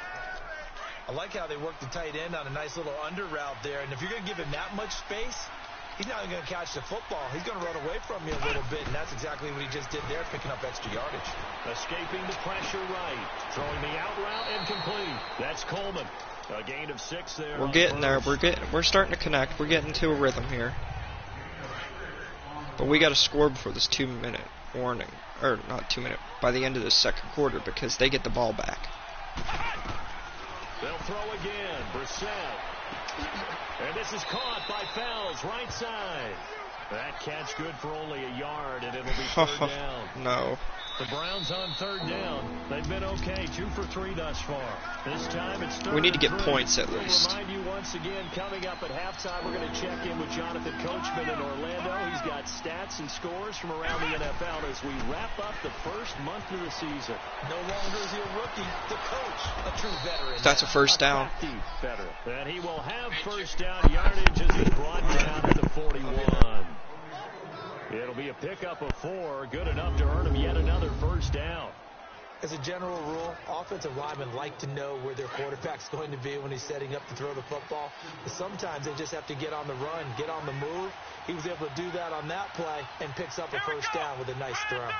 I like how they work the tight end on a nice little under route there. And if you're going to give him that much space, he's not going to catch the football. He's going to run away from you a little bit, and that's exactly what he just did there, picking up extra yardage. Escaping the pressure right. Throwing the out route and complete. That's Coleman. A gain of 6 there. We're getting there. We're starting to connect. We're getting to a rhythm here. But we got to score before this 2-minute warning. Or not 2-minute. By the end of the second quarter, because they get the ball back. They'll throw again. Brissett. And this is caught by Fells, right side. That catch good for only a yard, and it'll be third down. No. The Browns on third down. They've been okay, 2 for 3 thus far. This time it's third. We need to get and 3. points at least. We'll remind you once again, coming up at halftime, we're going to check in with Jonathan Coachman in Orlando. He's got stats and scores from around the NFL as we wrap up the first month of the season. No longer is he a rookie, the coach, a true veteran. That's a first down. Veteran. And he will have first down yardage as he's brought down at the 41. It'll be a pickup of 4, good enough to earn him yet another first down. As a general rule, offensive linemen like to know where their quarterback's going to be when he's setting up to throw the football. But sometimes they just have to get on the run, get on the move. He was able to do that on that play and picks up a first down with a nice throw.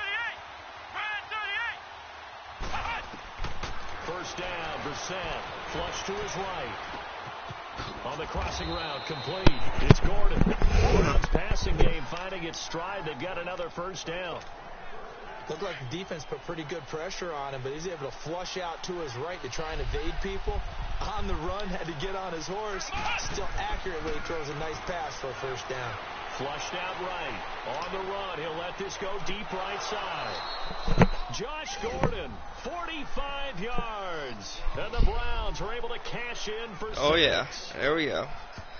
First down, Brissett, flush to his right. On the crossing route, complete. It's Gordon. Browns passing game finding its stride. They've got another first down. Looked like the defense put pretty good pressure on him, but he's able to flush out to his right to try and evade people. On the run, had to get on his horse. Still accurately throws a nice pass for a first down. Flushed out right. On the run, he'll let this go deep right side. Josh Gordon, 45 yards. And the Browns are able to cash in for 6. Oh, yeah. There we go.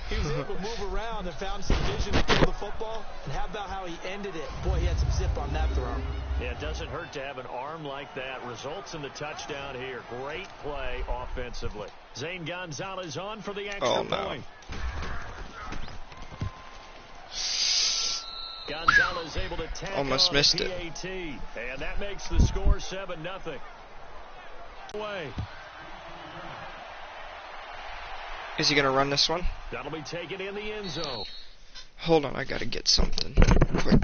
He was able to move around and found some vision to throw the football. And how about how he ended it? Boy, he had some zip on that throw. Yeah, it doesn't hurt to have an arm like that. Results in the touchdown here. Great play offensively. Zane Gonzalez on for the extra point. Gonzalez able to tack Almost on missed it. PAT, and that makes the score 7-0. Away. Is he going to run this one? That'll be taken in the end zone. Hold on, I got to get something quick.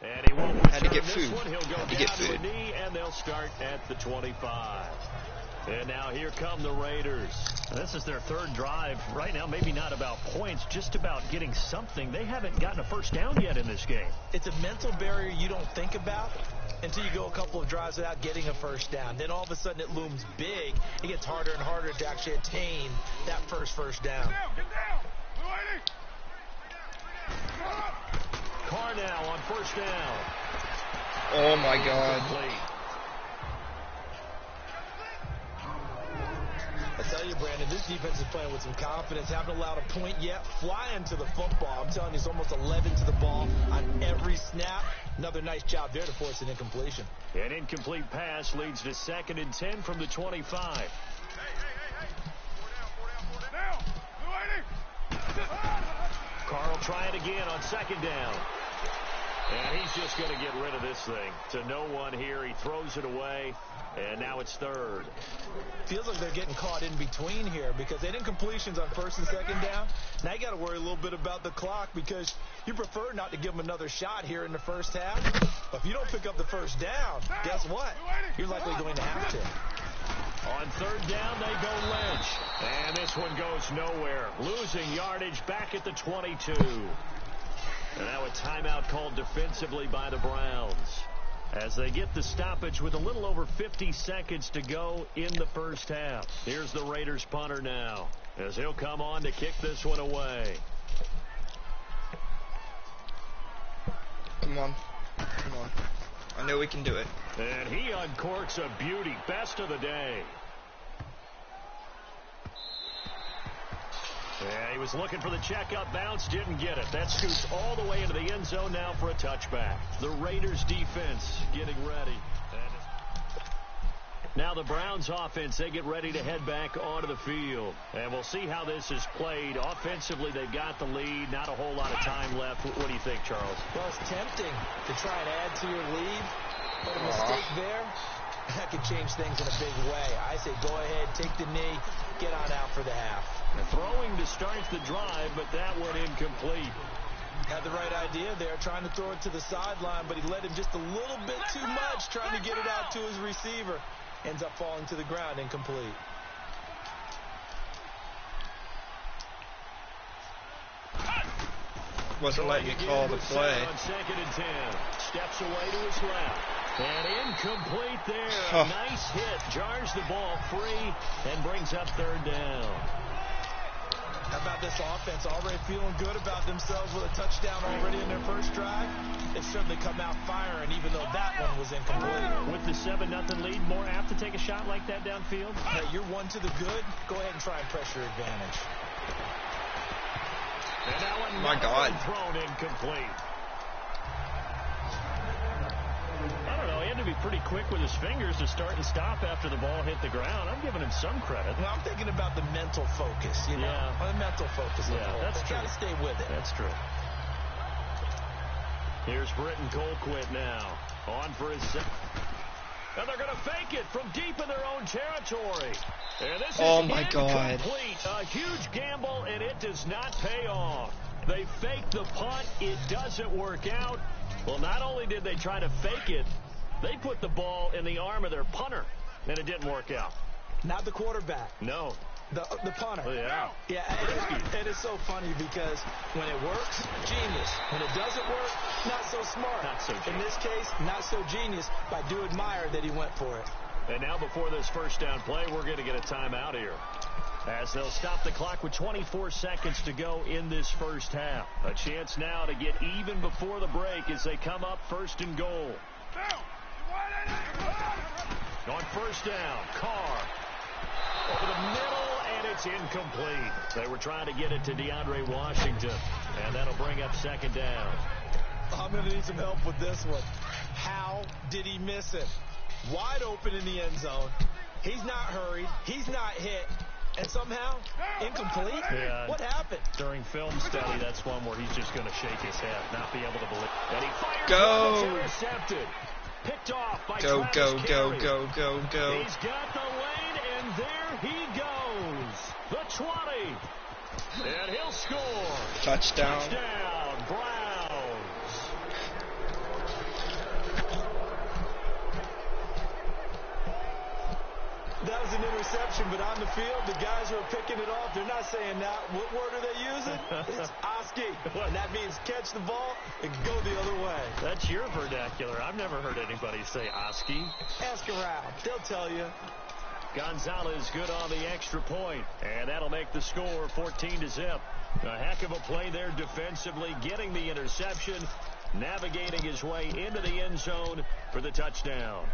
And he won't Had to get return this food. one. He'll go Had to down get to a food. knee, and they'll start at the 25. And now here come the Raiders. This is their third drive. Right now, maybe not about points, just about getting something. They haven't gotten a first down yet in this game. It's a mental barrier you don't think about until you go a couple of drives without getting a first down. Then all of a sudden it looms big. It gets harder and harder to actually attain that first down. Carr now on first down. Oh, my God. Complete. I tell you, Brandon, this defense is playing with some confidence. Haven't allowed a point yet. Flying to the football. I'm telling you, it's almost 11 to the ball on every snap. Another nice job there to force an incompletion. An incomplete pass leads to 2nd and 10 from the 25. Carl try it again on 2nd down. And he's just going to get rid of this thing. To no one here. He throws it away. And now it's 3rd. Feels like they're getting caught in between here because they didn't completions on 1st and 2nd down. Now you got to worry a little bit about the clock because you prefer not to give them another shot here in the first half. But if you don't pick up the first down, guess what? You're likely going to have to. On 3rd down, they go Lynch. And this one goes nowhere. Losing yardage back at the 22. And now a timeout called defensively by the Browns as they get the stoppage with a little over 50 seconds to go in the first half. Here's the Raiders punter now as he'll come on to kick this one away. Come on. Come on. I know we can do it. And he uncorks a beauty. Best of the day. Yeah, he was looking for the check-up bounce, didn't get it. That scoots all the way into the end zone now for a touchback. The Raiders defense getting ready. Now the Browns offense, they get ready to head back onto the field. And we'll see how this is played. Offensively, they've got the lead. Not a whole lot of time left. What do you think, Charles? Well, it's tempting to try and add to your lead. But a mistake there, that could change things in a big way. I say go ahead, take the knee, get on out for the half. Throwing to start the drive, but that one incomplete. Had the right idea there, trying to throw it to the sideline, but he let him just a little bit too much, trying to get it out to his receiver. Ends up falling to the ground, incomplete. Wasn't letting me call the play. On 2nd and 10. Steps away to his left. And incomplete there. Huh. A nice hit. Jars the ball free and brings up 3rd down. How about this offense already feeling good about themselves with a touchdown already in their first drive? They've certainly come out firing, even though that one was incomplete. With the 7-0 lead, more apt to take a shot like that downfield? Hey, you're one to the good. Go ahead and try and press your advantage. And that one My God. thrown incomplete. I don't know. He had to be pretty quick with his fingers to start and stop after the ball hit the ground. I'm giving him some credit. Well, I'm thinking about the mental focus, you know. Yeah. The mental focus. Yeah, that's true. Got to stay with it. That's true. Here's Britton Colquitt now. On for his second. And they're going to fake it from deep in their own territory. And this Oh, is my God. incomplete. A huge gamble, and it does not pay off. They fake the punt. It doesn't work out. Well, not only did they try to fake it, they put the ball in the arm of their punter, and it didn't work out. Not the quarterback. No. The punter. Oh, yeah. Yeah, it is so funny because when it works, genius. When it doesn't work, not so smart. Not so genius. In this case, not so genius, but I do admire that he went for it. And now before this first down play, we're going to get a timeout here, as they'll stop the clock with 24 seconds to go in this first half. A chance now to get even before the break as they come up 1st and goal. On 1st down, Carr over the middle, and it's incomplete. They were trying to get it to DeAndre Washington, and that'll bring up 2nd down. I'm going to need some help with this one. How did he miss it? Wide open in the end zone. He's not hurried. He's not hit. And somehow, incomplete? Yeah. What happened? During film study, that's one where he's just going to shake his head, not be able to believe. And he fires. Go. It's intercepted. Picked off by Go, Travis go, go, Carey. go, go. He's got the lane, and there he goes. The 20. And he'll score. Touchdown. Touchdown, Browns. That was an interception, but on the field, the guys who are picking it off, they're not saying that. What word are they using? It's Oski. And that means catch the ball and go the other way. That's your vernacular. I've never heard anybody say Oski. Ask around. They'll tell you. Gonzalez good on the extra point, and that'll make the score 14-0. A heck of a play there defensively, getting the interception, navigating his way into the end zone for the touchdown.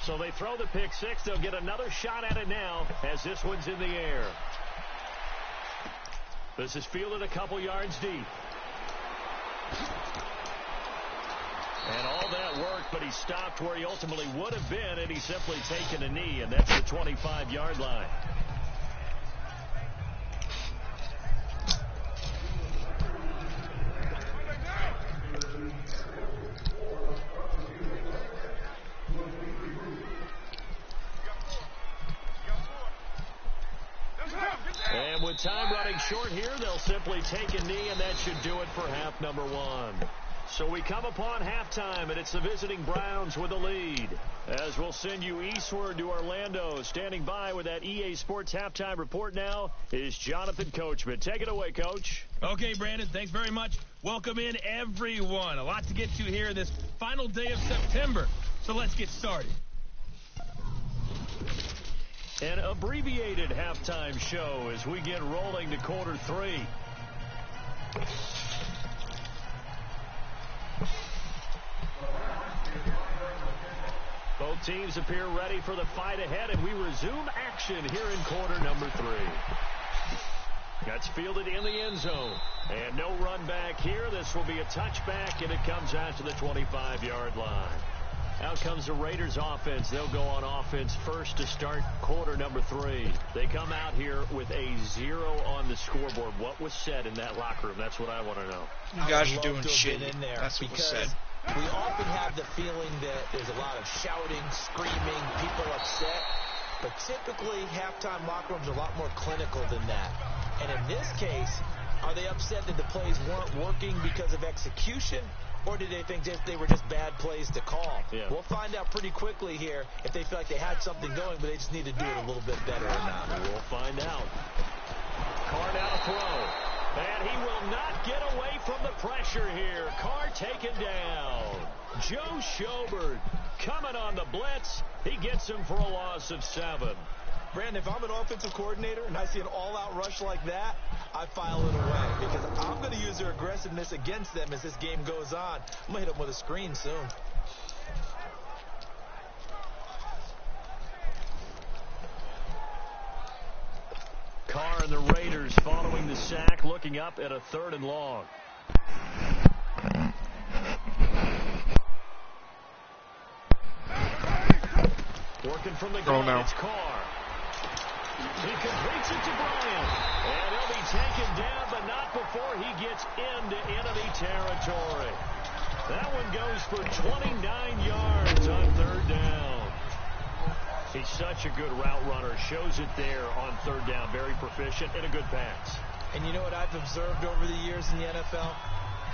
So they throw the pick six. They'll get another shot at it now as this one's in the air. This is fielded a couple yards deep. And all that work, but he stopped where he ultimately would have been, and he's simply taken a knee, and that's the 25-yard line. And with time running short here, they'll simply take a knee, and that should do it for half number one. So we come upon halftime, and it's the visiting Browns with the lead. As we'll send you eastward to Orlando. Standing by with that EA Sports halftime report now is Jonathan Coachman. Take it away, Coach. Okay, Brandon, thanks very much. Welcome in, everyone. A lot to get to here this final day of September. So let's get started. An abbreviated halftime show as we get rolling to quarter three. Both teams appear ready for the fight ahead, and we resume action here in quarter number three. That's fielded in the end zone. And no run back here. This will be a touchback, and it comes out to the 25-yard line. Out comes the Raiders offense. They'll go on offense first to start quarter number three. They come out here with a 0 on the scoreboard. What was said in that locker room? That's what I want to know. You guys are doing shit. That's what was said. We often have the feeling that there's a lot of shouting, screaming, people upset. But typically, halftime locker rooms are a lot more clinical than that. And in this case, are they upset that the plays weren't working because of execution? Or did they think they were just bad plays to call? Yeah. We'll find out pretty quickly here if they feel like they had something going, but they just need to do it a little bit better or not. We'll find out. Carr now to throw. And he will not get away from the pressure here. Carr taken down. Joe Schobert coming on the blitz. He gets him for a loss of 7. Brandon, if I'm an offensive coordinator and I see an all-out rush like that, I file it away because I'm going to use their aggressiveness against them as this game goes on. I'm going to hit them with a screen soon. Carr and the Raiders following the sack, looking up at a 3rd and long. Working from the gun, it's Carr. He completes it to Bryant. And he'll be taken down, but not before he gets into enemy territory. That one goes for 29 yards on 3rd down. He's such a good route runner. Shows it there on 3rd down. Very proficient and a good pass. And you know what I've observed over the years in the NFL?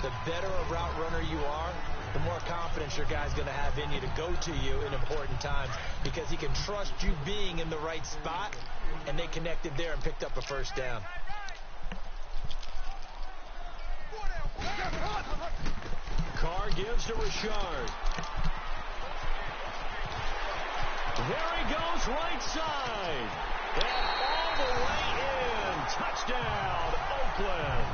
The better a route runner you are, the more confidence your guy's going to have in you to go to you in important times because he can trust you being in the right spot, and they connected there and picked up a 1st down. Carr gives to Richard. There he goes right side. And all the way in. Touchdown, Oakland.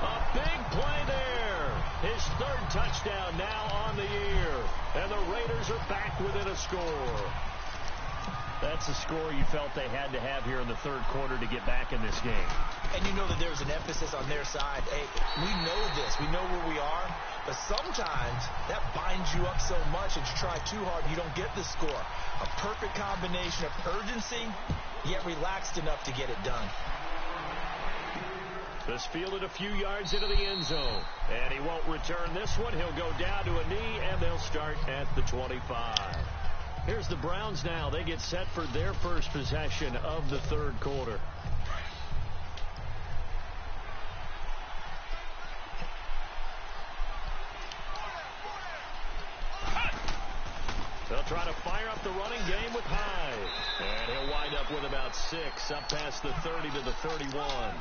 A big play there. His 3rd touchdown now on the year. And the Raiders are back within a score. That's a score you felt they had to have here in the 3rd quarter to get back in this game. And you know that there's an emphasis on their side. Hey, we know this. We know where we are. But sometimes that binds you up so much that you try too hard, you don't get the score. A perfect combination of urgency, yet relaxed enough to get it done. This fielded a few yards into the end zone. And he won't return this one. He'll go down to a knee, and they'll start at the 25. Here's the Browns now. They get set for their first possession of the 3rd quarter. They'll try to fire up the running game with Hyde. And he'll wind up with about 6, up past the 30 to the 31.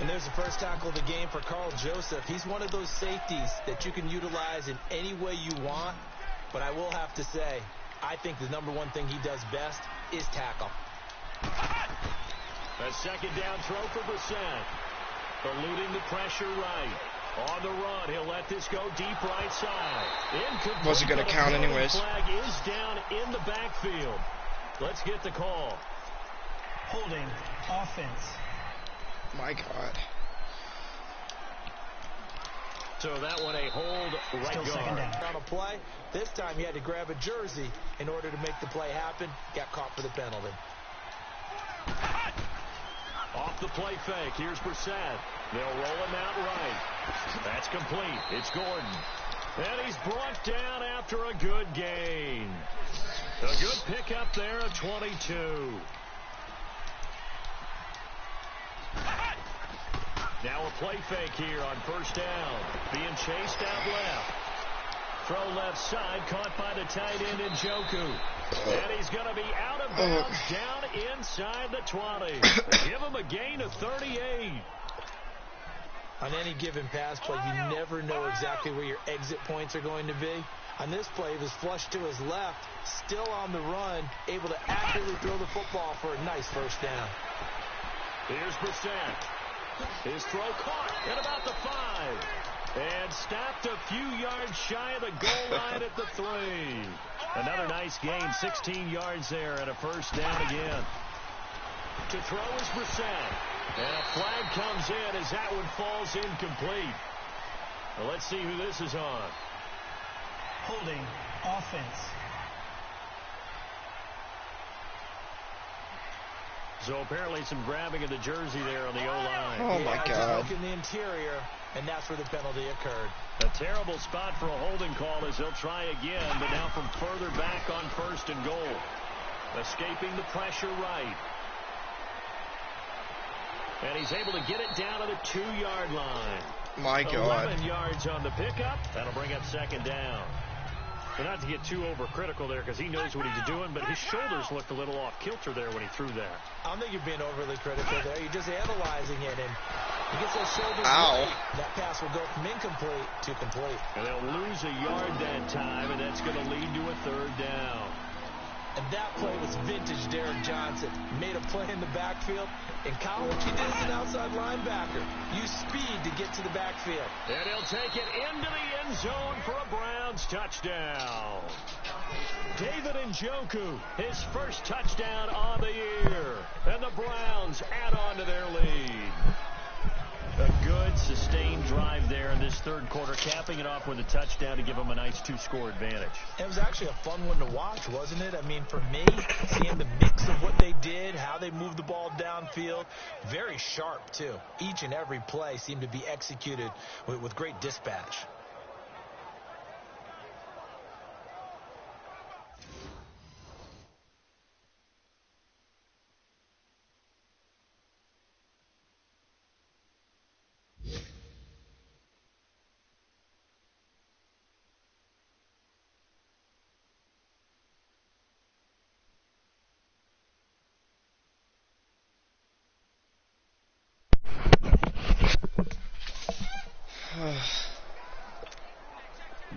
And there's the first tackle of the game for Carl Joseph. He's one of those safeties that you can utilize in any way you want. But I will have to say, I think the #1 thing he does best is tackle. A 2nd down throw for Brissett. Eluding the pressure right. On the run, he'll let this go deep right side. Incomplete. Wasn't going to count anyways. Flag is down in the backfield. Let's get the call. Holding offense. My God. So that one a hold right Still second guard. down. On a play, this time he had to grab a jersey in order to make the play happen. Got caught for the penalty. Off the play fake. Here's Brissett. They'll roll him out right. That's complete. It's Gordon. And he's brought down after a good gain. A good pickup there at 22. Now a play fake here on first down. Being chased out left. Throw left side, caught by the tight end Njoku. And he's going to be out of bounds down inside the 20. Give him a gain of 38. On any given pass play, you never know exactly where your exit points are going to be. On this play, he was flushed to his left, still on the run, able to accurately throw the football for a nice first down. Here's Brissett. His throw caught at about the 5. And stopped a few yards shy of the goal line at the 3. Another nice gain, 16 yards there, and a first down again. To throw is Brissett. And a flag comes in as that one falls incomplete. Well, let's see who this is on. Holding offense. So apparently some grabbing of the jersey there on the O-line. Oh, my God. Just in the interior, and that's where the penalty occurred. A terrible spot for a holding call as he'll try again, but now from further back on first and goal. Escaping the pressure right. And he's able to get it down to the 2-yard line. My God. 11 yards on the pickup. That'll bring up second down. But not to get too overcritical there because he knows what he's doing, but his shoulders looked a little off kilter there when he threw that. I don't think you're being overly critical there. You're just analyzing it, and he gets those shoulders Ow. right. That pass will go from incomplete to complete. And they'll lose a yard that time, and that's going to lead to a third down. And that play was vintage Derek Johnson. Made a play in the backfield. In college, he did as an outside linebacker. Use speed to get to the backfield. And he'll take it into the end zone for a Browns touchdown. David Njoku, his first touchdown on the year. And the Browns add on to their lead. A good, sustained drive there in this third quarter, capping it off with a touchdown to give them a nice 2-score advantage. It was actually a fun one to watch, wasn't it? I mean, for me, seeing the mix of what they did, how they moved the ball downfield, very sharp, too. Each and every play seemed to be executed with great dispatch.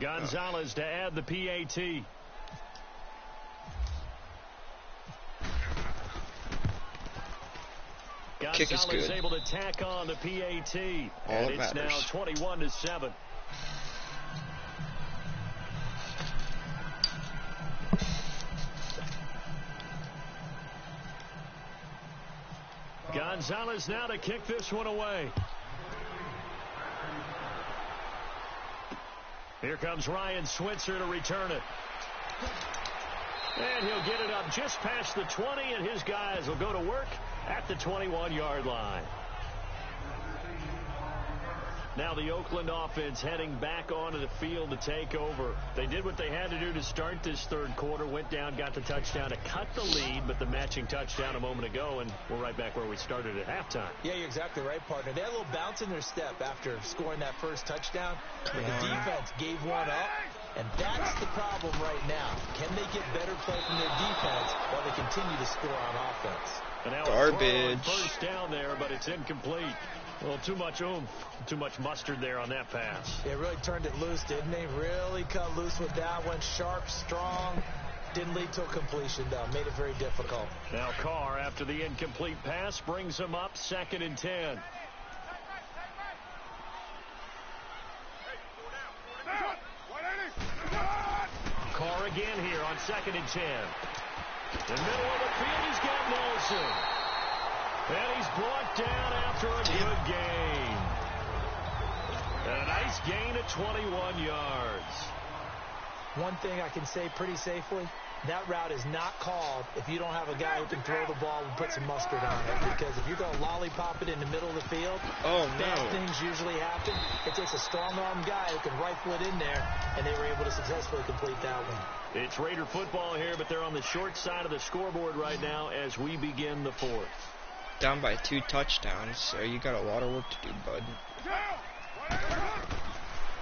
Gonzalez to add the PAT. Kick is Gonzalez good. able to tack on the PAT. All And that it's now matters. 21-7. Gonzalez now to kick this one away. Here comes Ryan Switzer to return it. And he'll get it up just past the 20, and his guys will go to work at the 21-yard line. Now the Oakland offense heading back onto the field to take over. They did what they had to do to start this third quarter. Went down, got the touchdown to cut the lead, but the matching touchdown a moment ago, and we're right back where we started at halftime. Yeah, you're exactly right, partner. They had a little bounce in their step after scoring that first touchdown, but the defense gave one up, and that's the problem right now. Can they get better play from their defense while they continue to score on offense? And now Garbage. first down there, but it's incomplete. A little too much oomph, too much mustard there on that pass. They really turned it loose, didn't they? Really cut loose with that one. Sharp, strong. Didn't lead to a completion, though. Made it very difficult. Now Carr, after the incomplete pass, brings him up 2nd and 10. Carr again here on 2nd and 10. The middle of the field, he's got Nelson. And he's brought down after a good gain. And a nice gain of 21 yards. One thing I can say pretty safely, that route is not called if you don't have a guy who can throw the ball and put some mustard on it. Because if you're going to lollipop it in the middle of the field, bad things usually happen. It takes a strong-arm guy who can rifle it in there, and they were able to successfully complete that one. It's Raider football here, but they're on the short side of the scoreboard right now as we begin the 4th. Down by 2 touchdowns, so you got a lot of work to do, bud.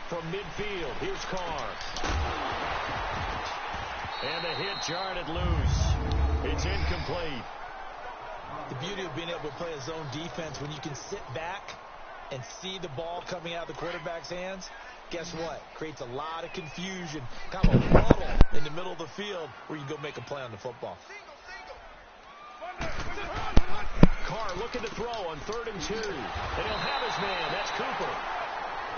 From midfield, here's Carr. And the hit jarred it loose. It's incomplete. The beauty of being able to play a zone defense when you can sit back and see the ball coming out of the quarterback's hands, guess what? Creates a lot of confusion, kind of a muddle in the middle of the field where you go make a play on the football. Carr looking to throw on 3rd and 2. And he'll have his man. That's Cooper.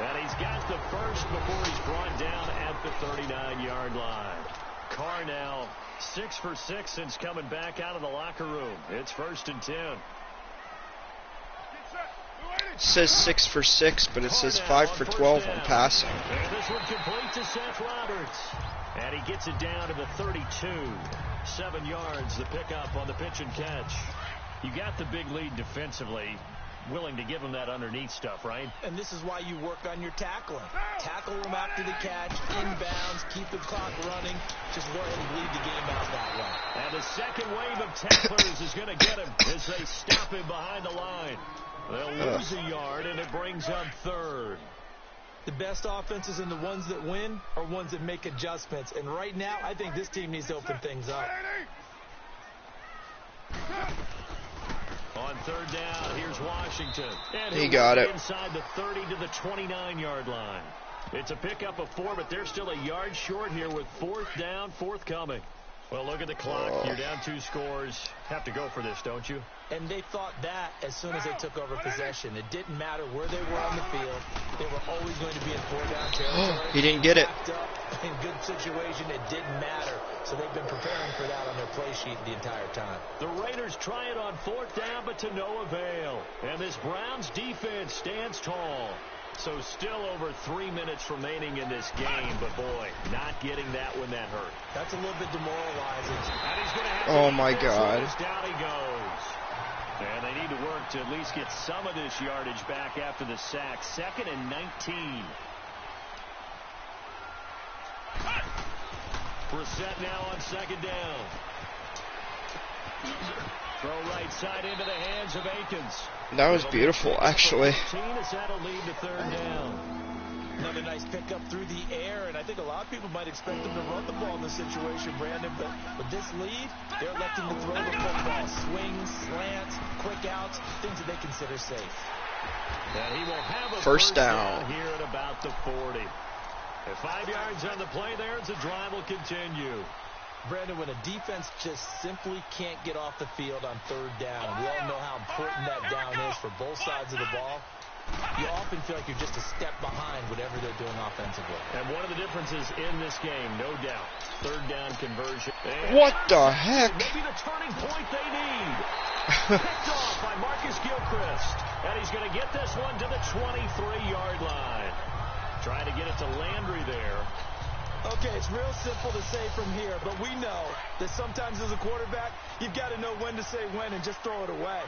And he's got the first before he's brought down at the 39-yard line. Carr now 6 for 6 since coming back out of the locker room. It's 1st and 10. It says 6 for 6, but it says 5 for 12 on passing. And this one complete to Seth Roberts. And he gets it down to the 32. 7 yards, the pickup on the pitch and catch. You got the big lead defensively. Willing to give him that underneath stuff, right? And this is why you work on your tackling. Tackle him after the catch, inbounds, keep the clock running. Just go ahead and lead the game out that way. And the second wave of tacklers is going to get him as they stop him behind the line. They'll lose a yard, and it brings up 3rd. The best offenses and the ones that win are ones that make adjustments. And right now, I think this team needs to open things up. On 3rd down, here's Washington. And he got it. Inside the 30 to the 29-yard line. It's a pickup of 4, but they're still a yard short here with 4th down, forthcoming. Well, look at the clock. You're down 2 scores. Have to go for this, don't you? And they thought that as soon as they took over possession. It didn't matter where they were on the field. They were always going to be in 4-down territory. He didn't get it. In good situation, it didn't matter. So they've been preparing for that on their play sheet the entire time. The Raiders try it on 4th down, but to no avail. And this Browns defense stands tall. So still over 3 minutes remaining in this game, but boy, not getting that one that hurt. That's a little bit demoralizing. And he's going to have to Oh my God. Down he goes. And they need to work to at least get some of this yardage back after the sack. 2nd and 19. Brissett now on 2nd down. Throw right side into the hands of Akins. That was beautiful, actually. That'll lead to 3rd down. Another nice pickup through the air, and I think a lot of people might expect them to run the ball in this situation, Brandon, but with this lead, they're electing to throw the football. Swings, slants, quick outs, things that they consider safe. And he will have a first down here at about the 40. At 5 yards on the play there, the drive will continue. Brandon, when a defense just simply can't get off the field on 3rd down, we all know how important that down is for both sides of the ball, you often feel like you're just a step behind whatever they're doing offensively. And one of the differences in this game, no doubt, 3rd down conversion. And what the heck? Maybe the turning point they need. Picked off by Marcus Gilchrist. And he's going to get this one to the 23-yard line. Trying to get it to Landry there. Okay, it's real simple to say from here, but we know that sometimes as a quarterback, you've got to know when to say when and just throw it away.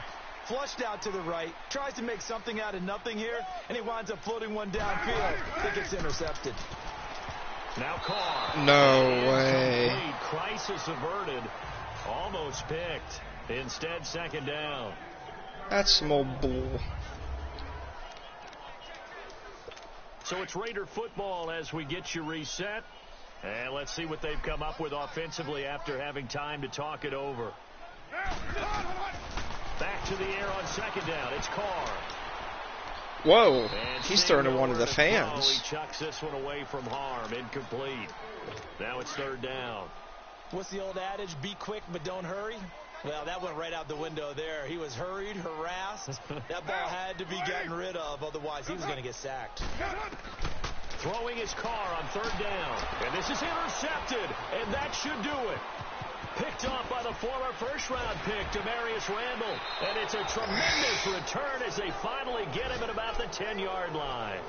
Flushed out to the right, tries to make something out of nothing here, and he winds up floating one downfield. I think it's intercepted. Now Carr. No way. Crisis averted. Almost picked. Instead, 2nd down. That's some old bull. So it's Raider football as we get you reset. And let's see what they've come up with offensively after having time to talk it over. Back to the air on 2nd down. It's Carr. Whoa, And he's throwing to one of the He fans. chucks this one away from harm. Incomplete. Now it's 3rd down. What's the old adage? Be quick, but don't hurry. Well, that went right out the window there. He was hurried, harassed. That ball had to be gotten rid of, otherwise he was going to get sacked. Throwing his car on third down. And this is intercepted. And that should do it. Picked off by the former first-round pick, Demarius Randall. And it's a tremendous return as they finally get him at about the 10-yard line.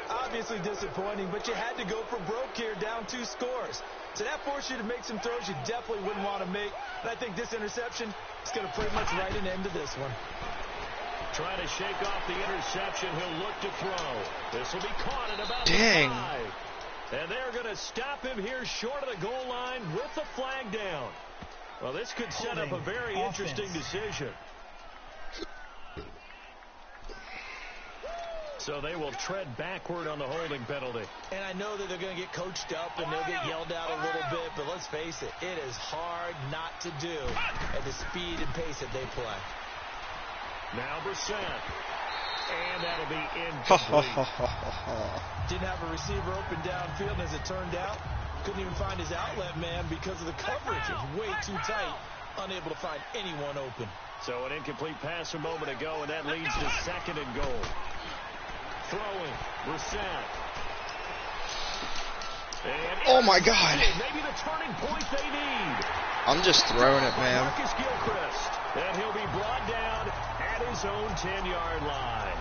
Obviously disappointing, but you had to go for broke here, down 2 scores. So that forced you to make some throws you definitely wouldn't want to make. And I think this interception is going to pretty much write an end to this one. Trying to shake off the interception. He'll look to throw. This will be caught at about Dang. the 5. And they're going to stop him here short of the goal line with the flag down. Well, this could set up a very interesting decision. So they will tread backward on the holding penalty. And I know that they're going to get coached up and they'll get yelled at a little bit, but let's face it, it is hard not to do at the speed and pace that they play. Now Brissett. And that'll be incomplete. Didn't have a receiver open downfield, and as it turned out, couldn't even find his outlet man because of the coverage. It was way too tight, unable to find anyone open. So an incomplete pass a moment ago, and that leads to 2nd and goal. Throwing, Brissett. Oh my God. Maybe the turning point they need. I'm just throwing it, man. Marcus Gilchrist. And he'll be brought down at his own 10-yard line.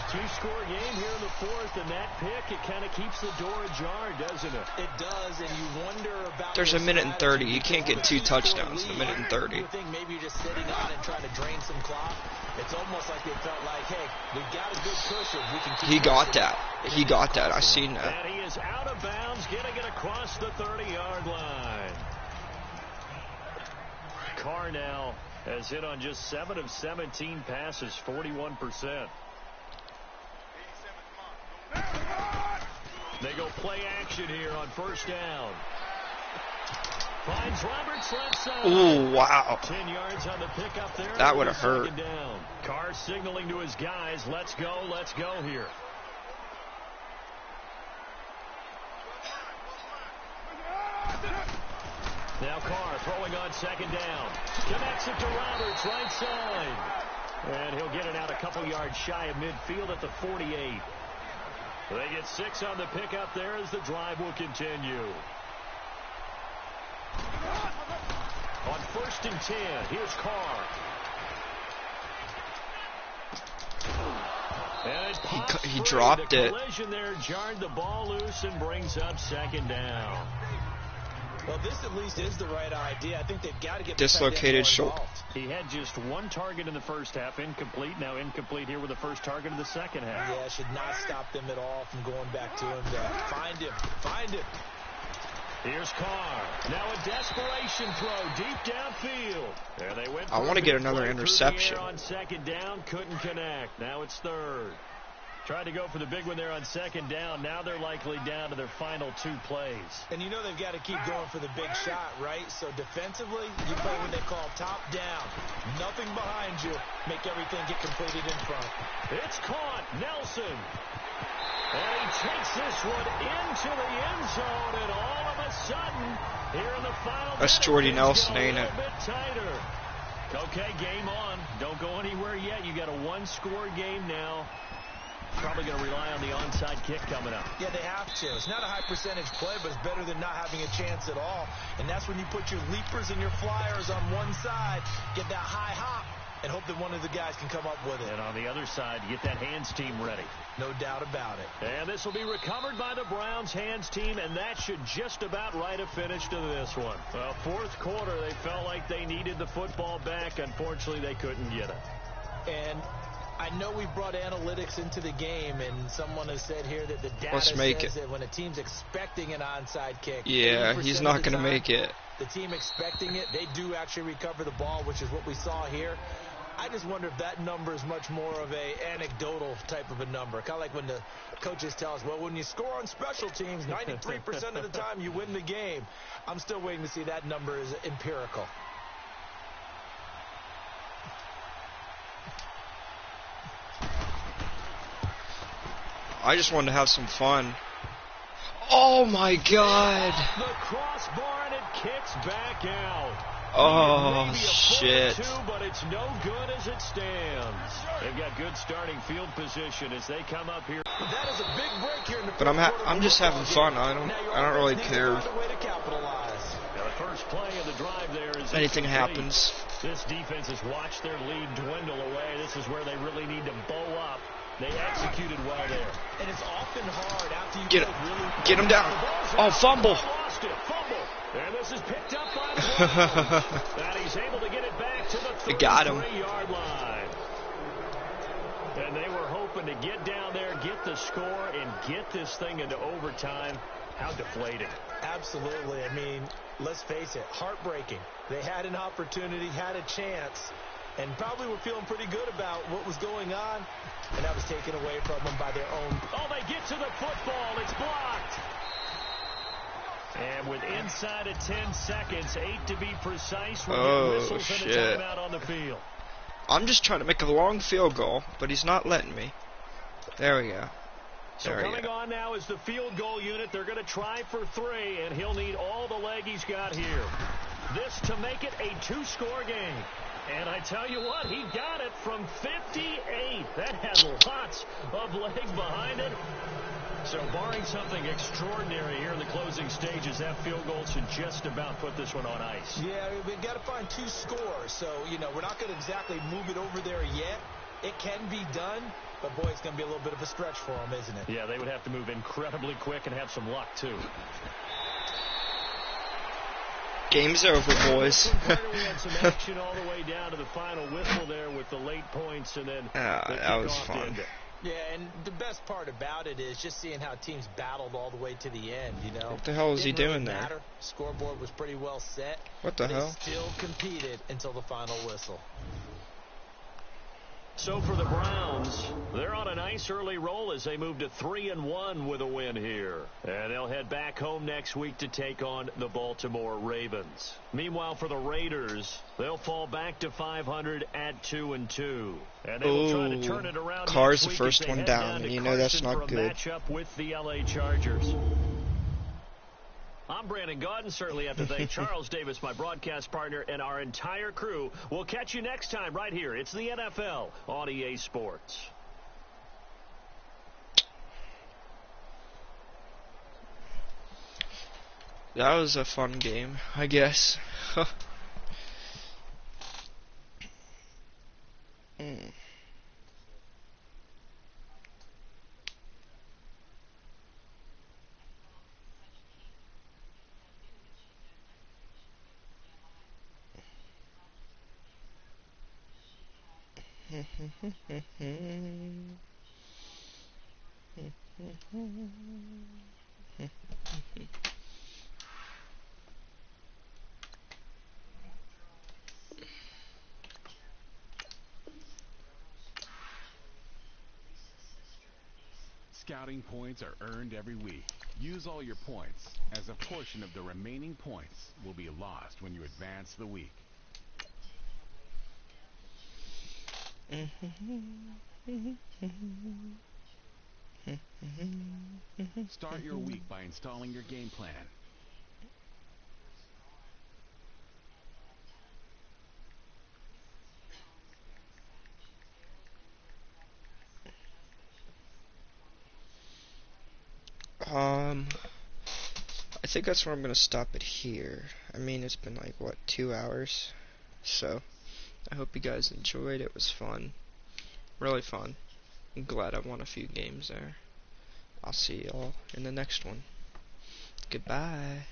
2-score game here in the 4th, and that pick, it kind of keeps the door ajar, doesn't it? It does, and you wonder about... There's a minute and 30. You can't get 2 touchdowns in a minute and 30. You think maybe you're just sitting on and trying to drain some clock? It's almost like they felt like, hey, we got a good cushion. We can keep He got that. He got that. I seen that. And he is out of bounds, getting it across the 30-yard line. Carr now has hit on just 7 of 17 passes, 41%. They go play action here on 1st down. Finds Roberts left side. Ooh, wow. 10 yards on the pickup there. That would have hurt. Down. Carr signaling to his guys, let's go here. Now Carr throwing on 2nd down. Connects it to Roberts, right side. And he'll get it out a couple yards shy of midfield at the 48. They get 6 on the pickup there as the drive will continue. On 1st and 10, here's Carr. And he dropped it. The collision there jarred the ball loose and brings up 2nd down. Well, this at least is the right idea. I think they've got to get dislocated shoulder. He had just 1 target in the first half, incomplete. Now incomplete here with the first target of the second half. Yeah, should not stop them at all from going back to him. Find him. Here's Carr. Now a desperation throw deep downfield. There they went. I want to get another interception. On 2nd down, couldn't connect. Now it's 3rd. Tried to go for the big one there on 2nd down. Now they're likely down to their final 2 plays. And you know they've got to keep going for the big shot, right? So defensively, you play what they call top down. Nothing behind you. Make everything get completed in front. It's caught. Nelson. And he takes this one into the end zone. And all of a sudden, here in the final That's Jordy Nelson, ain't it? A bit tighter. Okay, game on. Don't go anywhere yet. You got a 1-score game now. Probably going to rely on the onside kick coming up. Yeah, they have to. It's not a high percentage play, but it's better than not having a chance at all. And that's when you put your leapers and your flyers on one side, get that high hop, and hope that one of the guys can come up with it. And on the other side, get that hands team ready. No doubt about it. And this will be recovered by the Browns hands team, and that should just about write a finish to this one. Well, 4th quarter, they felt like they needed the football back. Unfortunately, they couldn't get it. And I know we brought analytics into the game, and someone has said here that the data says that when a team's expecting an onside kick, yeah, he's not going to make it. The team expecting it, they do actually recover the ball, which is what we saw here. I just wonder if that number is much more of a anecdotal type of a number. Kind of like when the coaches tell us, well, when you score on special teams, 93% of the time you win the game. I'm still waiting to see that number is empirical. I just wanted to have some fun. Oh my God! The crossbar, and it kicks back out. Oh, Maybe a shit. foot or two, but it's no good as it stands. They've got good starting field position as they come up here. That is a big break here in the But I'm just having fun. I don't really care Now, the first play of the drive there is anything incomplete. happens. This defense has watched their lead dwindle away. This is where they really need to bow up. They executed well there. And it's often hard after you Get him down. Oh, fumble. Lost it. Fumble. And this is picked up by the Browns. And he's able to get it back to the They got him. 33-yard line. And they were hoping to get down there, get the score, and get this thing into overtime. How deflating. Absolutely. I mean, let's face it, heartbreaking. They had an opportunity, had a chance, and probably were feeling pretty good about what was going on, and that was taken away from them by their own. Oh, they get to the football. It's blocked. And with inside of 10 seconds, 8 to be precise, we'll get whistles and a timeout on the field. I'm just trying to make a long field goal, but he's not letting me. There we go. So coming on now is the field goal unit. They're going to try for 3, and he'll need all the leg he's got here. This to make it a 2-score game. And I tell you what, he got it from 58. That had lots of leg behind it. So barring something extraordinary here in the closing stages, that field goal should just about put this one on ice. Yeah, we've got to find 2 scores. So, we're not going to exactly move it over there yet. It can be done, but boy, it's going to be a little bit of a stretch for them, isn't it? Yeah, they would have to move incredibly quick and have some luck, too. Game's over, boys. We had some action all the way down to the final whistle there with the late points, and then that was fun. Yeah, and the best part about it is just seeing how teams battled all the way to the end, What the hell is he doing there? Matter. Scoreboard was pretty well set. What the hell? Still competed until the final whistle. So for the Browns, they're on a nice early roll as they move to 3-1 with a win here. And they'll head back home next week to take on the Baltimore Ravens. Meanwhile, for the Raiders, they'll fall back to 500 at 2-2. And they will try to turn it around. Carr's next the week first as they one head down. to You know that's Carson not for a good. matchup with the LA Chargers. I'm Brandon Gaudin. Certainly have to thank Charles Davis, my broadcast partner, and our entire crew. We'll catch you next time right here. It's the NFL on EA Sports. That was a fun game, I guess. Scouting points are earned every week. Use all your points, as a portion of the remaining points will be lost when you advance the week. Start your week by installing your game plan. I think that's where I'm gonna stop it here. I mean, it's been like, what, 2 hours? So, I hope you guys enjoyed. It was fun. Really fun. I'm glad I won a few games there. I'll see y'all in the next one. Goodbye.